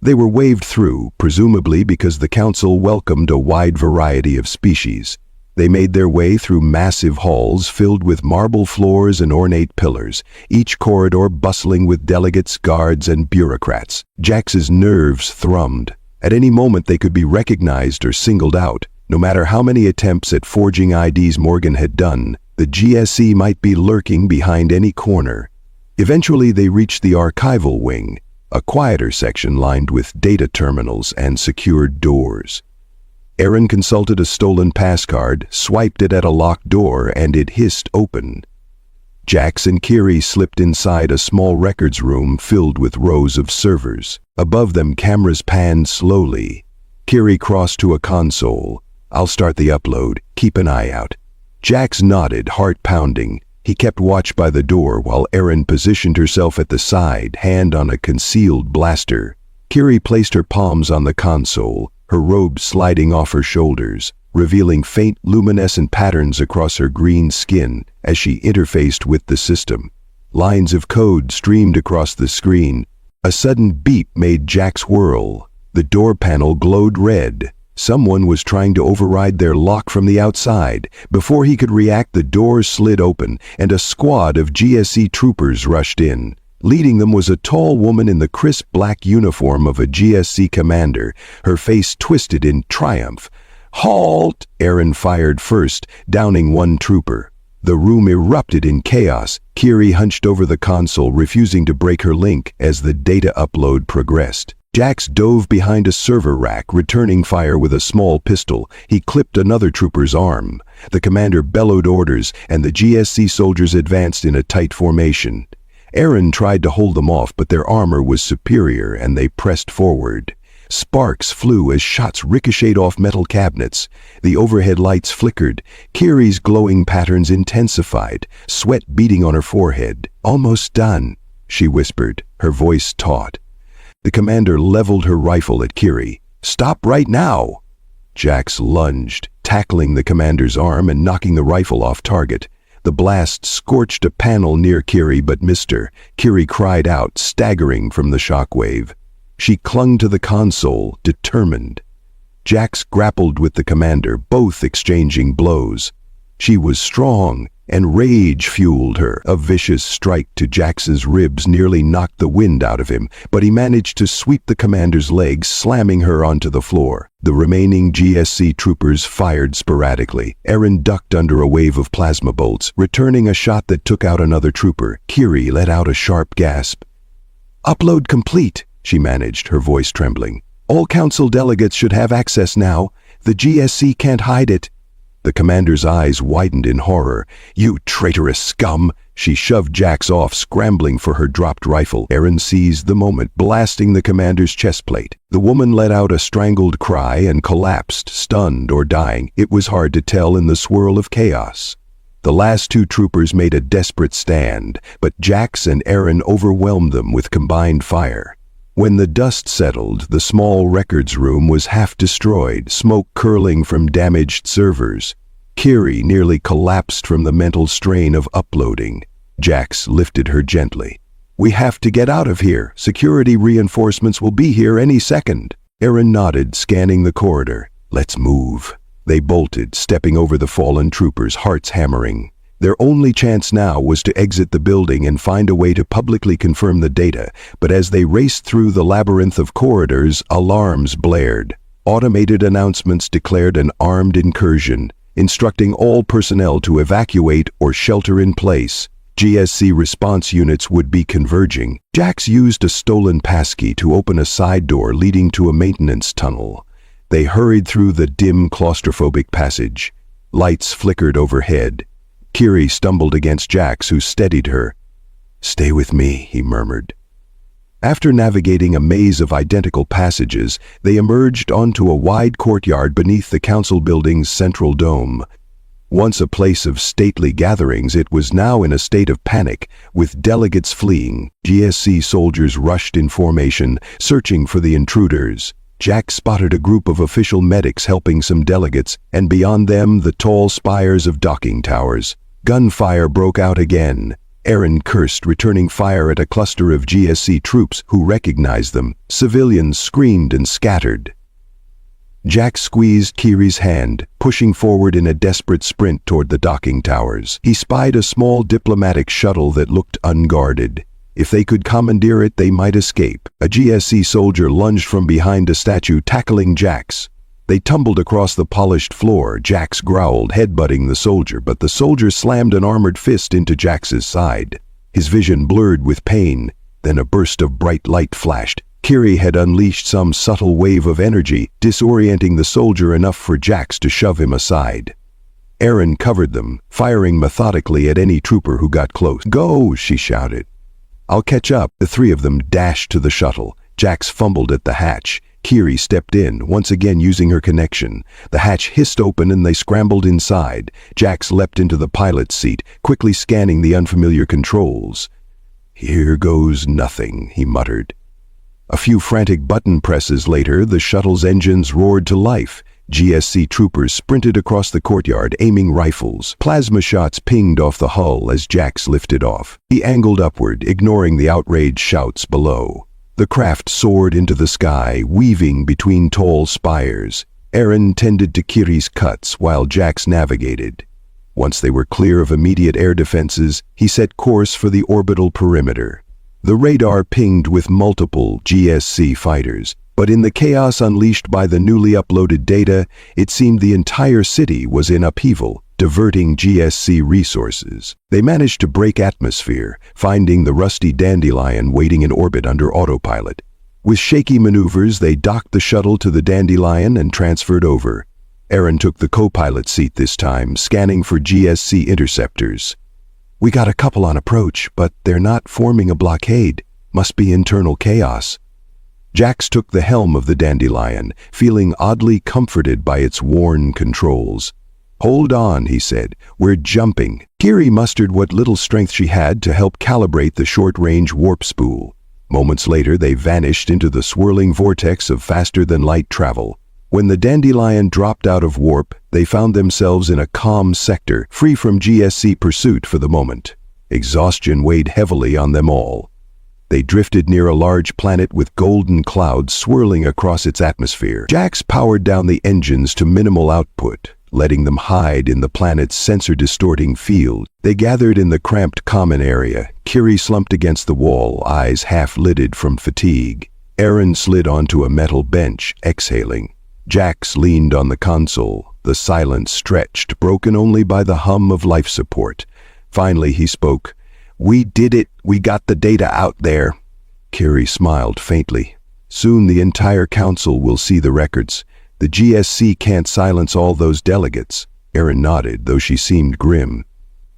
Speaker 1: They were waved through, presumably because the council welcomed a wide variety of species. They made their way through massive halls filled with marble floors and ornate pillars, each corridor bustling with delegates, guards, and bureaucrats. Jax's nerves thrummed. At any moment they could be recognized or singled out. No matter how many attempts at forging IDs Morgan had done, the GSE might be lurking behind any corner. Eventually they reached the archival wing, a quieter section lined with data terminals and secured doors. Aaron consulted a stolen passcard, swiped it at a locked door, and it hissed open. Jax and Kiri slipped inside a small records room filled with rows of servers. Above them, cameras panned slowly. Kiri crossed to a console. "I'll start the upload. Keep an eye out." Jax nodded, heart pounding. He kept watch by the door while Aaron positioned herself at the side, hand on a concealed blaster. Kiri placed her palms on the console, her robe sliding off her shoulders, revealing faint luminescent patterns across her green skin as she interfaced with the system. Lines of code streamed across the screen. A sudden beep made Jax whirl. The door panel glowed red. Someone was trying to override their lock from the outside. Before he could react, the doors slid open, and a squad of GSE troopers rushed in. Leading them was a tall woman in the crisp black uniform of a GSC commander, her face twisted in triumph. "Halt!" Aaron fired first, downing one trooper. The room erupted in chaos. Kiri hunched over the console, refusing to break her link as the data upload progressed. Jax dove behind a server rack, returning fire with a small pistol. He clipped another trooper's arm. The commander bellowed orders, and the GSC soldiers advanced in a tight formation. Aaron tried to hold them off, but their armor was superior, and they pressed forward. Sparks flew as shots ricocheted off metal cabinets. The overhead lights flickered. Kiri's glowing patterns intensified, sweat beading on her forehead. "Almost done," she whispered, her voice taut. The commander leveled her rifle at Kiri. "Stop right now!" Jax lunged, tackling the commander's arm and knocking the rifle off target. The blast scorched a panel near Kiri but missed her. Kiri cried out, staggering from the shockwave. She clung to the console, determined. Jax grappled with the commander, both exchanging blows. She was strong, and rage fueled her. A vicious strike to Jax's ribs nearly knocked the wind out of him, but he managed to sweep the commander's legs, slamming her onto the floor. The remaining GSC troopers fired sporadically. Aaron ducked under a wave of plasma bolts, returning a shot that took out another trooper. Kiri let out a sharp gasp. "Upload complete," she managed, her voice trembling. "All council delegates should have access now. The GSC can't hide it." The commander's eyes widened in horror. "You traitorous scum!" She shoved Jax off, scrambling for her dropped rifle. Aaron seized the moment, blasting the commander's chest plate. The woman let out a strangled cry and collapsed, stunned or dying. It was hard to tell in the swirl of chaos. The last two troopers made a desperate stand, but Jax and Aaron overwhelmed them with combined fire. When the dust settled, the small records room was half destroyed, smoke curling from damaged servers. Kiri nearly collapsed from the mental strain of uploading. Jax lifted her gently. "We have to get out of here. Security reinforcements will be here any second." Aaron nodded, scanning the corridor. "Let's move." They bolted, stepping over the fallen troopers, hearts hammering. Their only chance now was to exit the building and find a way to publicly confirm the data, but as they raced through the labyrinth of corridors, alarms blared. Automated announcements declared an armed incursion, instructing all personnel to evacuate or shelter in place. GSC response units would be converging. Jax used a stolen passkey to open a side door leading to a maintenance tunnel. They hurried through the dim, claustrophobic passage. Lights flickered overhead. Kiri stumbled against Jax, who steadied her. "Stay with me," he murmured. After navigating a maze of identical passages, they emerged onto a wide courtyard beneath the council building's central dome. Once a place of stately gatherings, it was now in a state of panic, with delegates fleeing. GSC soldiers rushed in formation, searching for the intruders. Jax spotted a group of official medics helping some delegates, and beyond them the tall spires of docking towers. Gunfire broke out again. Aaron cursed, returning fire at a cluster of GSC troops who recognized them. Civilians screamed and scattered. Jax squeezed Kiri's hand, pushing forward in a desperate sprint toward the docking towers. He spied a small diplomatic shuttle that looked unguarded. If they could commandeer it, they might escape. A GSC soldier lunged from behind a statue, tackling Jax. They tumbled across the polished floor. Jax growled, headbutting the soldier, but the soldier slammed an armored fist into Jax's side. His vision blurred with pain. Then a burst of bright light flashed. Kiri had unleashed some subtle wave of energy, disorienting the soldier enough for Jax to shove him aside. Aaron covered them, firing methodically at any trooper who got close. "Go!" she shouted. "I'll catch up." The three of them dashed to the shuttle. Jax fumbled at the hatch. Kiri stepped in, once again using her connection. The hatch hissed open and they scrambled inside. Jax leapt into the pilot's seat, quickly scanning the unfamiliar controls. "Here goes nothing," he muttered. A few frantic button presses later, the shuttle's engines roared to life. GSC troopers sprinted across the courtyard, aiming rifles. Plasma shots pinged off the hull as Jax lifted off. He angled upward, ignoring the outraged shouts below. The craft soared into the sky, weaving between tall spires. Aaron tended to Kiri's cuts while Jax navigated. Once they were clear of immediate air defenses, he set course for the orbital perimeter. The radar pinged with multiple GSC fighters, but in the chaos unleashed by the newly uploaded data, it seemed the entire city was in upheaval, diverting GSC resources. They managed to break atmosphere, finding the rusty Dandelion waiting in orbit under autopilot. With shaky maneuvers, they docked the shuttle to the Dandelion and transferred over. Aaron took the co-pilot seat this time, scanning for GSC interceptors. "We got a couple on approach, but they're not forming a blockade. Must be internal chaos." Jax took the helm of the Dandelion, feeling oddly comforted by its worn controls. "Hold on," he said. "We're jumping." Kiri mustered what little strength she had to help calibrate the short-range warp spool. Moments later, they vanished into the swirling vortex of faster-than-light travel. When the Dandelion dropped out of warp, they found themselves in a calm sector, free from GSC pursuit for the moment. Exhaustion weighed heavily on them all. They drifted near a large planet with golden clouds swirling across its atmosphere. Jax powered down the engines to minimal output, letting them hide in the planet's sensor-distorting field. They gathered in the cramped common area. Kiri slumped against the wall, eyes half-lidded from fatigue. Aaron slid onto a metal bench, exhaling. Jax leaned on the console, the silence stretched, broken only by the hum of life support. Finally he spoke. "We did it. We got the data out there." Kiri smiled faintly. "Soon the entire council will see the records. The GSC can't silence all those delegates." Aaron nodded, though she seemed grim.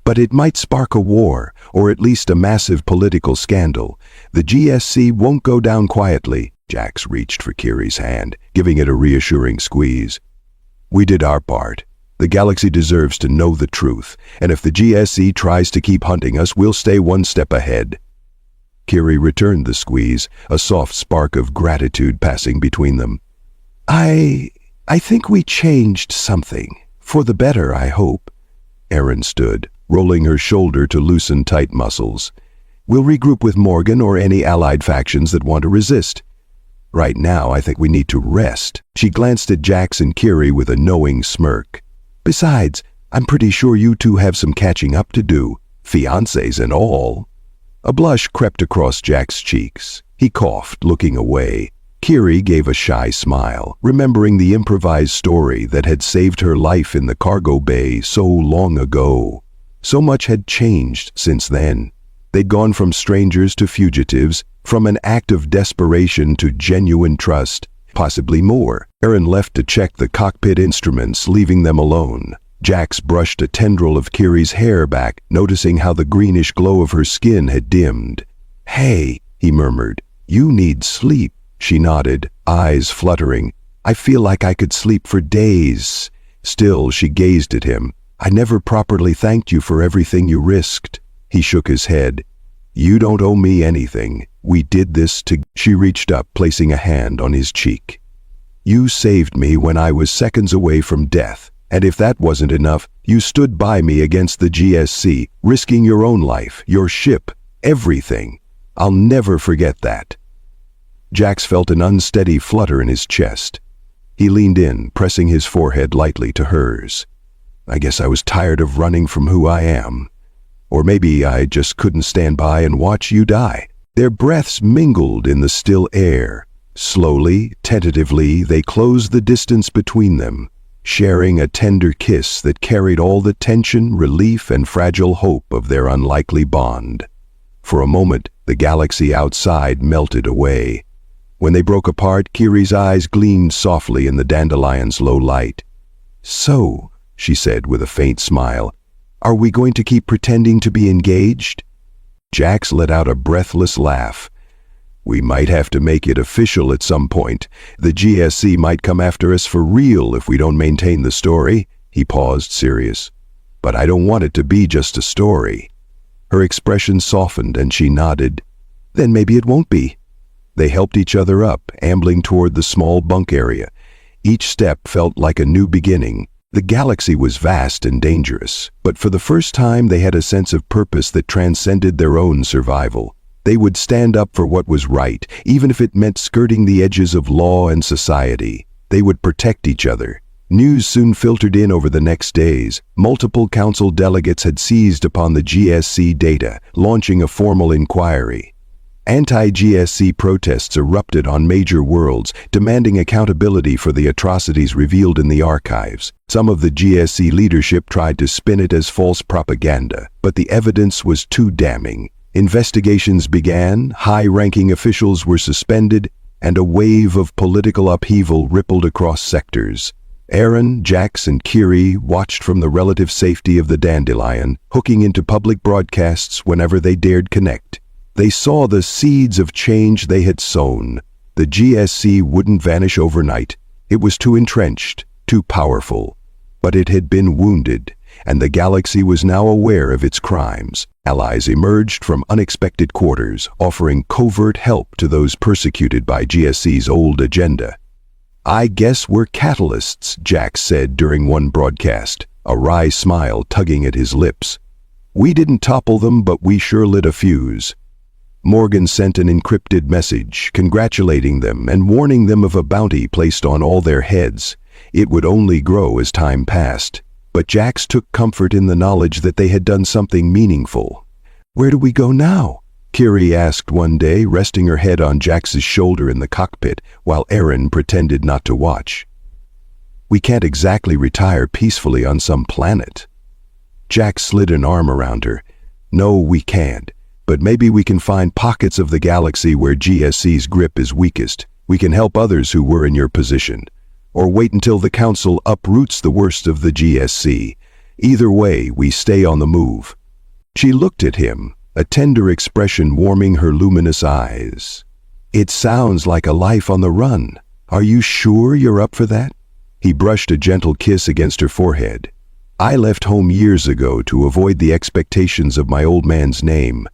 Speaker 1: "But it might spark a war, or at least a massive political scandal. The GSC won't go down quietly." Jax reached for Kiri's hand, giving it a reassuring squeeze. "We did our part. The galaxy deserves to know the truth, and if the GSC tries to keep hunting us, we'll stay one step ahead." Kiri returned the squeeze, a soft spark of gratitude passing between them. I think we changed something. For the better, I hope." Aaron stood, rolling her shoulder to loosen tight muscles. "We'll regroup with Morgan or any allied factions that want to resist. Right now, I think we need to rest." She glanced at Jax and Kiri with a knowing smirk. "Besides, I'm pretty sure you two have some catching up to do, fiancés and all." A blush crept across Jax's cheeks. He coughed, looking away. Kiri gave a shy smile, remembering the improvised story that had saved her life in the cargo bay so long ago. So much had changed since then. They'd gone from strangers to fugitives, from an act of desperation to genuine trust, possibly more. Aaron left to check the cockpit instruments, leaving them alone. Jax brushed a tendril of Kiri's hair back, noticing how the greenish glow of her skin had dimmed. "Hey," he murmured, "you need sleep." She nodded, eyes fluttering. "I feel like I could sleep for days." Still, she gazed at him. "I never properly thanked you for everything you risked." He shook his head. "You don't owe me anything. We did this to..." She reached up, placing a hand on his cheek. "You saved me when I was seconds away from death. And if that wasn't enough, you stood by me against the GSC, risking your own life, your ship, everything. I'll never forget that." Jax felt an unsteady flutter in his chest. He leaned in, pressing his forehead lightly to hers. "I guess I was tired of running from who I am. Or maybe I just couldn't stand by and watch you die." Their breaths mingled in the still air. Slowly, tentatively, they closed the distance between them, sharing a tender kiss that carried all the tension, relief, and fragile hope of their unlikely bond. For a moment, the galaxy outside melted away. When they broke apart, Kiri's eyes gleamed softly in the dandelion's low light. "So," she said with a faint smile, "are we going to keep pretending to be engaged?" Jax let out a breathless laugh. "We might have to make it official at some point. The GSC might come after us for real if we don't maintain the story." He paused, serious. "But I don't want it to be just a story." Her expression softened and she nodded. "Then maybe it won't be." They helped each other up, ambling toward the small bunk area. Each step felt like a new beginning. The galaxy was vast and dangerous, but for the first time they had a sense of purpose that transcended their own survival. They would stand up for what was right, even if it meant skirting the edges of law and society. They would protect each other. News soon filtered in over the next days. Multiple council delegates had seized upon the GSC data, launching a formal inquiry. Anti-GSC protests erupted on major worlds, demanding accountability for the atrocities revealed in the archives. Some of the GSC leadership tried to spin it as false propaganda, but the evidence was too damning. Investigations began, high-ranking officials were suspended, and a wave of political upheaval rippled across sectors. Aaron, Jax, and Kiri watched from the relative safety of the Dandelion, hooking into public broadcasts whenever they dared connect. They saw the seeds of change they had sown. The GSC wouldn't vanish overnight. It was too entrenched, too powerful. But it had been wounded, and the galaxy was now aware of its crimes. Allies emerged from unexpected quarters, offering covert help to those persecuted by GSC's old agenda. "I guess we're catalysts," Jax said during one broadcast, a wry smile tugging at his lips. "We didn't topple them, but we sure lit a fuse." Morgan sent an encrypted message, congratulating them and warning them of a bounty placed on all their heads. It would only grow as time passed. But Jax took comfort in the knowledge that they had done something meaningful. "Where do we go now?" Kiri asked one day, resting her head on Jax's shoulder in the cockpit, while Aaron pretended not to watch. "We can't exactly retire peacefully on some planet." Jax slid an arm around her. "No, we can't. But maybe we can find pockets of the galaxy where GSC's grip is weakest. We can help others who were in your position. Or wait until the Council uproots the worst of the GSC. Either way, we stay on the move." She looked at him, a tender expression warming her luminous eyes. "It sounds like a life on the run. Are you sure you're up for that?" He brushed a gentle kiss against her forehead. "I left home years ago to avoid the expectations of my old man's name.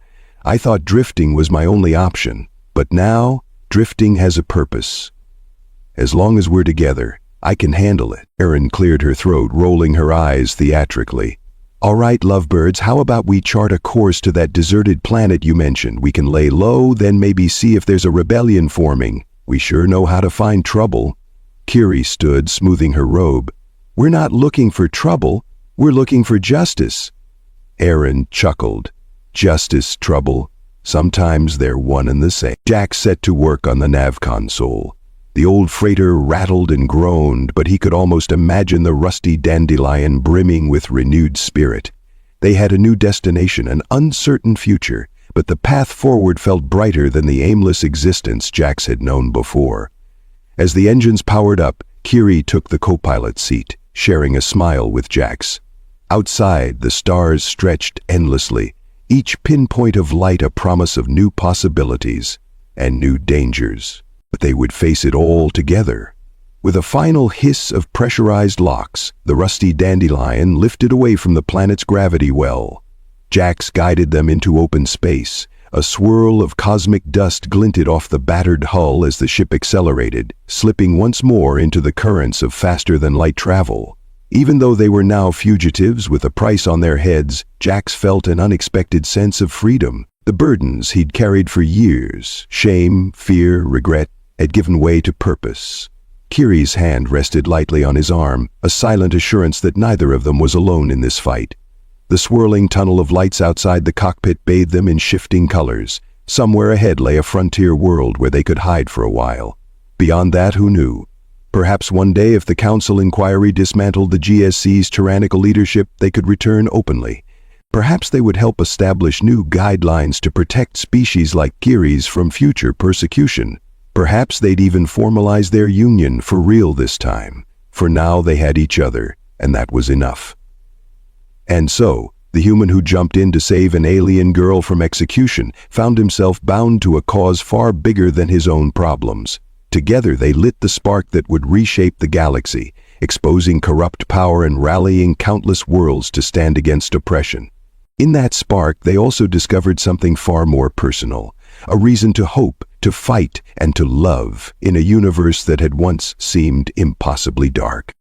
Speaker 1: I thought drifting was my only option, but now drifting has a purpose. As long as we're together, I can handle it." Aaron cleared her throat, rolling her eyes theatrically. "All right, lovebirds, how about we chart a course to that deserted planet you mentioned? We can lay low, then maybe see if there's a rebellion forming. We sure know how to find trouble." Kiri stood, smoothing her robe. "We're not looking for trouble, we're looking for justice." Aaron chuckled. "Justice, trouble, sometimes they're one and the same." Jax set to work on the nav console. The old freighter rattled and groaned, but he could almost imagine the rusty Dandelion brimming with renewed spirit. They had a new destination, an uncertain future, but the path forward felt brighter than the aimless existence Jax had known before. As the engines powered up, Kiri took the co-pilot seat, sharing a smile with Jax. Outside, the stars stretched endlessly, each pinpoint of light a promise of new possibilities and new dangers. But they would face it all together. With a final hiss of pressurized locks, the rusty Dandelion lifted away from the planet's gravity well. Jax guided them into open space. A swirl of cosmic dust glinted off the battered hull as the ship accelerated, slipping once more into the currents of faster-than-light travel. Even though they were now fugitives with a price on their heads, Jax felt an unexpected sense of freedom. The burdens he'd carried for years, shame, fear, regret, had given way to purpose. Kiri's hand rested lightly on his arm, a silent assurance that neither of them was alone in this fight. The swirling tunnel of lights outside the cockpit bathed them in shifting colors. Somewhere ahead lay a frontier world where they could hide for a while. Beyond that, who knew? Perhaps one day, if the Council inquiry dismantled the GSC's tyrannical leadership, they could return openly. Perhaps they would help establish new guidelines to protect species like Kiri's from future persecution. Perhaps they'd even formalize their union for real this time. For now they had each other, and that was enough. And so, the human who jumped in to save an alien girl from execution found himself bound to a cause far bigger than his own problems. Together they lit the spark that would reshape the galaxy, exposing corrupt power and rallying countless worlds to stand against oppression. In that spark, they also discovered something far more personal, a reason to hope, to fight, and to love in a universe that had once seemed impossibly dark.